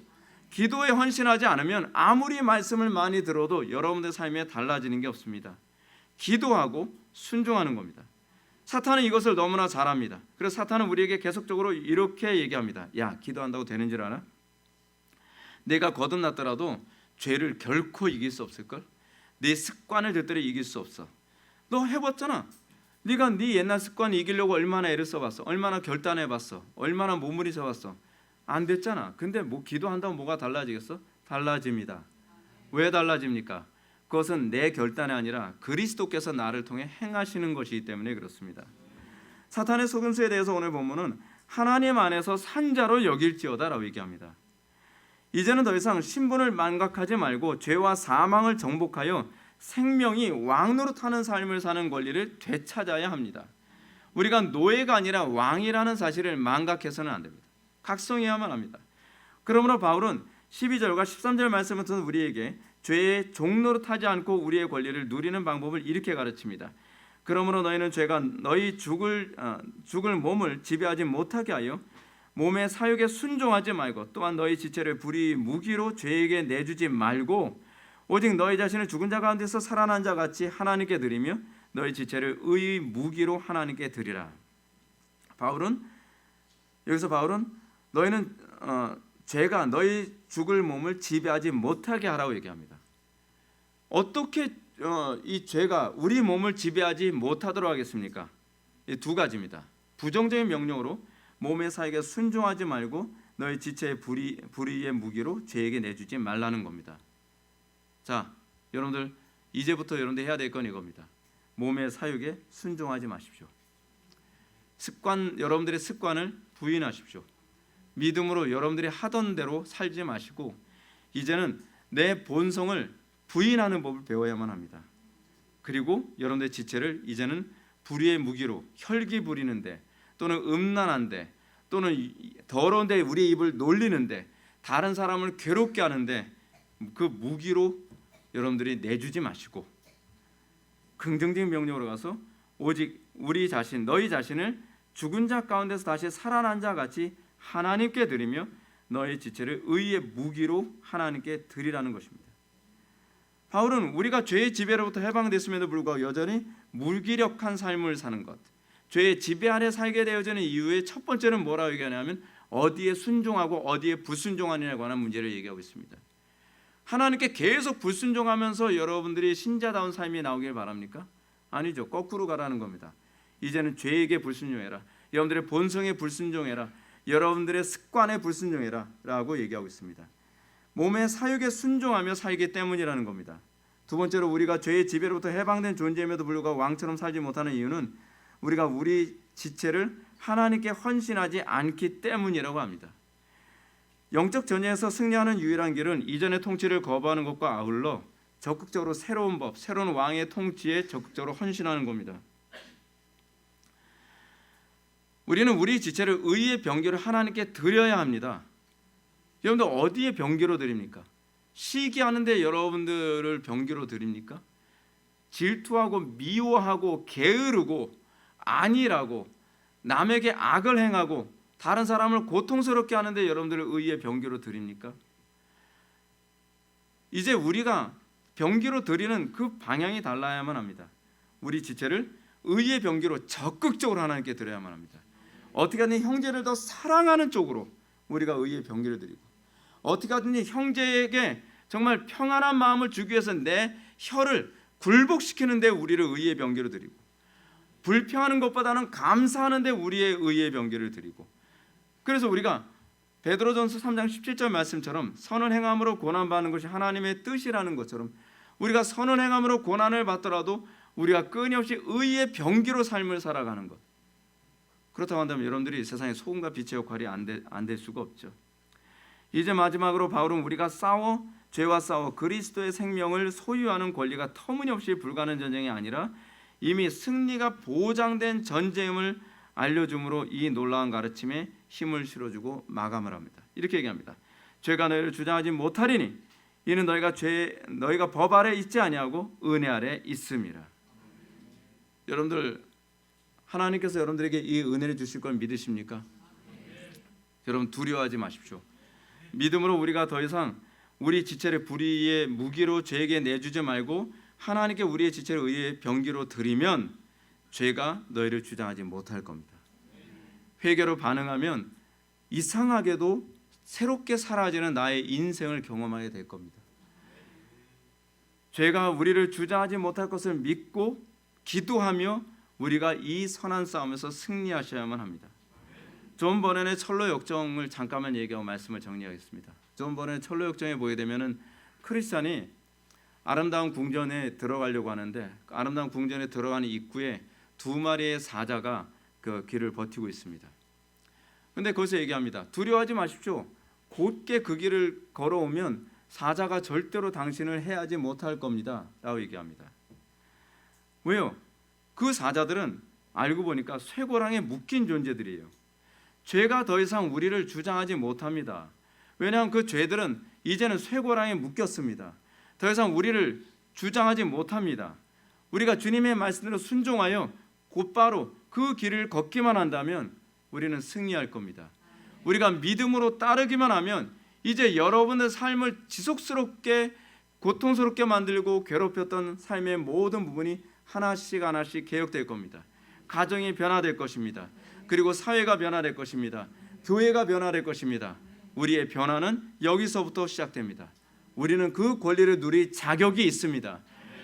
기도에 헌신하지 않으면 아무리 말씀을 많이 들어도 여러분들 삶에 달라지는 게 없습니다. 기도하고 순종하는 겁니다. 사탄은 이것을 너무나 잘합니다. 그래서 사탄은 우리에게 계속적으로 이렇게 얘기합니다. 야, 기도한다고 되는 줄 알아? 내가 거듭났더라도 죄를 결코 이길 수 없을걸? 네 습관을 들들어 이길 수 없어. 너 해봤잖아. 네가 네 옛날 습관 이기려고 얼마나 애를 써봤어. 얼마나 결단해봤어. 얼마나 몸부림쳐봤어. 안 됐잖아. 근데 뭐 기도한다고 뭐가 달라지겠어? 달라집니다. 왜 달라집니까? 그것은 내 결단이 아니라 그리스도께서 나를 통해 행하시는 것이기 때문에 그렇습니다. 사탄의 속임수에 대해서 오늘 본문은 하나님 안에서 산자로 여길지어다라고 얘기합니다. 이제는 더 이상 신분을 망각하지 말고 죄와 사망을 정복하여 생명이 왕노릇하는 삶을 사는 권리를 되찾아야 합니다. 우리가 노예가 아니라 왕이라는 사실을 망각해서는 안 됩니다. 각성해야만 합니다. 그러므로 바울은 12절과 13절 말씀을 통해 우리에게 죄의 종노릇하지 않고 우리의 권리를 누리는 방법을 이렇게 가르칩니다. 그러므로 너희는 죄가 너희 죽을 몸을 지배하지 못하게 하여 몸의 사욕에 순종하지 말고 또한 너희 지체를 불의의 무기로 죄에게 내주지 말고 오직 너희 자신을 죽은 자 가운데서 살아난 자 같이 하나님께 드리며 너희 지체를 의의 무기로 하나님께 드리라. 여기서 바울은 너희는 죄가 너희 죽을 몸을 지배하지 못하게 하라고 얘기합니다. 어떻게 이 죄가 우리 몸을 지배하지 못하도록 하겠습니까? 이 두 가지입니다. 부정적인 명령으로 몸의 사욕에 순종하지 말고 너희 지체의 불의의 무기로 죄에게 내주지 말라는 겁니다. 자, 여러분들 이제부터 여러분들 해야 될 건 이겁니다. 몸의 사욕에 순종하지 마십시오. 여러분들의 습관을 부인하십시오. 믿음으로 여러분들이 하던 대로 살지 마시고 이제는 내 본성을 부인하는 법을 배워야만 합니다. 그리고 여러분들의 지체를 이제는 불의의 무기로 혈기 부리는데 또는 음란한데 또는 더러운데 우리의 입을 놀리는데 다른 사람을 괴롭게 하는데 그 무기로 여러분들이 내주지 마시고 긍정적인 명령으로 가서 오직 너희 자신을 죽은 자 가운데서 다시 살아난 자 같이 하나님께 드리며 너희 지체를 의의 무기로 하나님께 드리라는 것입니다. 바울은 우리가 죄의 지배로부터 해방됐음에도 불구하고 여전히 무기력한 삶을 사는 것, 죄의 지배 아래 살게 되어지는 이유의 첫 번째는 뭐라고 얘기하냐면 어디에 순종하고 어디에 불순종하느냐에 관한 문제를 얘기하고 있습니다. 하나님께 계속 불순종하면서 여러분들이 신자다운 삶이 나오길 바랍니까? 아니죠. 거꾸로 가라는 겁니다. 이제는 죄에게 불순종해라. 여러분들의 본성에 불순종해라. 여러분들의 습관에 불순종해라 라고 얘기하고 있습니다. 몸의 사욕에 순종하며 살기 때문이라는 겁니다. 두 번째로 우리가 죄의 지배로부터 해방된 존재임에도 불구하고 왕처럼 살지 못하는 이유는 우리가 우리 지체를 하나님께 헌신하지 않기 때문이라고 합니다. 영적 전쟁에서 승리하는 유일한 길은 이전의 통치를 거부하는 것과 아울러 적극적으로 새로운 왕의 통치에 적극적으로 헌신하는 겁니다. 우리는 우리 지체를 의의 병기로 하나님께 드려야 합니다. 여러분들 어디에 병기로 드립니까? 시기하는데 여러분들을 병기로 드립니까? 질투하고 미워하고 게으르고 안일하고 남에게 악을 행하고 다른 사람을 고통스럽게 하는데 여러분들을 의의 병기로 드립니까? 이제 우리가 병기로 드리는 그 방향이 달라야만 합니다. 우리 지체를 의의 병기로 적극적으로 하나님께 드려야만 합니다. 어떻게 하든 형제를 더 사랑하는 쪽으로 우리가 의의 병기를 드리고 어떻게 하든지 형제에게 정말 평안한 마음을 주기 위해서 내 혀를 굴복시키는 데 우리를 의의 병기로 드리고 불평하는 것보다는 감사하는 데 우리의 의의 병기를 드리고, 그래서 우리가 베드로전서 3장 17절 말씀처럼 선을 행함으로 고난받는 것이 하나님의 뜻이라는 것처럼 우리가 선을 행함으로 고난을 받더라도 우리가 끊임없이 의의 병기로 삶을 살아가는 것, 그렇다고 한다면 여러분들이 세상의 소금과 빛의 역할이 안 될 수가 없죠. 이제 마지막으로 바울은 우리가 죄와 싸워 그리스도의 생명을 소유하는 권리가 터무니없이 불가능한 전쟁이 아니라 이미 승리가 보장된 전쟁임을 알려줌으로 이 놀라운 가르침에 힘을 실어주고 마감을 합니다. 이렇게 얘기합니다. 죄가 너희를 주장하지 못하리니 이는 너희가 법 아래 있지 아니하고 은혜 아래 있음이라. 여러분들, 하나님께서 여러분들에게 이 은혜를 주실 걸 믿으십니까? 여러분, 두려워하지 마십시오. 믿음으로 우리가 더 이상 우리 지체를 불의의 무기로 죄에게 내주지 말고 하나님께 우리의 지체를 의의 병기로 드리면 죄가 너희를 주장하지 못할 겁니다. 회개로 반응하면 이상하게도 새롭게 사라지는 나의 인생을 경험하게 될 겁니다. 죄가 우리를 주장하지 못할 것을 믿고 기도하며 우리가 이 선한 싸움에서 승리하셔야만 합니다. 존 버넌의 철로 역정을 잠깐만 얘기하고 말씀을 정리하겠습니다. 존 버넌의 철로 역정에 보게 되면은 크리스찬이 아름다운 궁전에 들어가려고 하는데 아름다운 궁전에 들어가는 입구에 2마리의 사자가 그 길을 버티고 있습니다. 근데 거기서 얘기합니다. 두려워하지 마십시오. 곧게 그 길을 걸어오면 사자가 절대로 당신을 해하지 못할 겁니다 라고 얘기합니다. 왜요? 그 사자들은 알고 보니까 쇠고랑에 묶인 존재들이에요. 죄가 더 이상 우리를 주장하지 못합니다. 왜냐하면 그 죄들은 이제는 쇠고랑에 묶였습니다. 더 이상 우리를 주장하지 못합니다. 우리가 주님의 말씀대로 순종하여 곧바로 그 길을 걷기만 한다면 우리는 승리할 겁니다. 우리가 믿음으로 따르기만 하면 이제 여러분의 삶을 지속스럽게 고통스럽게 만들고 괴롭혔던 삶의 모든 부분이 하나씩 하나씩 개혁될 겁니다. 가정이 변화될 것입니다. 그리고 사회가 변화될 것입니다. 교회가 변화될 것입니다. 우리의 변화는 여기서부터 시작됩니다. 우리는 그 권리를 누릴 자격이 있습니다.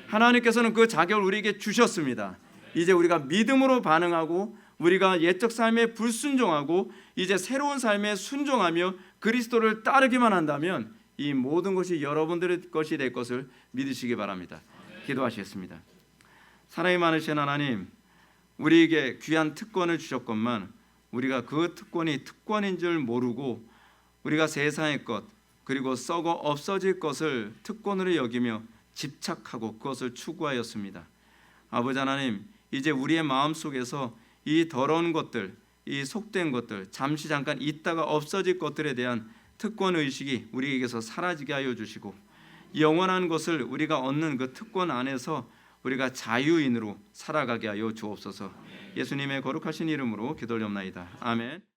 하나님께서는 그 자격을 우리에게 주셨습니다. 이제 우리가 믿음으로 반응하고 우리가 옛적 삶에 불순종하고 이제 새로운 삶에 순종하며 그리스도를 따르기만 한다면 이 모든 것이 여러분들의 것이 될 것을 믿으시기 바랍니다. 기도하시겠습니다. 사랑이 많으신 하나님, 우리에게 귀한 특권을 주셨건만 우리가 그 특권이 특권인 줄 모르고 우리가 세상의 것 그리고 썩어 없어질 것을 특권으로 여기며 집착하고 그것을 추구하였습니다. 아버지 하나님, 이제 우리의 마음속에서 이 더러운 것들, 이 속된 것들, 잠시 잠깐 있다가 없어질 것들에 대한 특권의식이 우리에게서 사라지게 하여 주시고 영원한 것을 우리가 얻는 그 특권 안에서 우리가 자유인으로 살아가게 하여 주옵소서. 예수님의 거룩하신 이름으로 기도드립나이다. 아멘.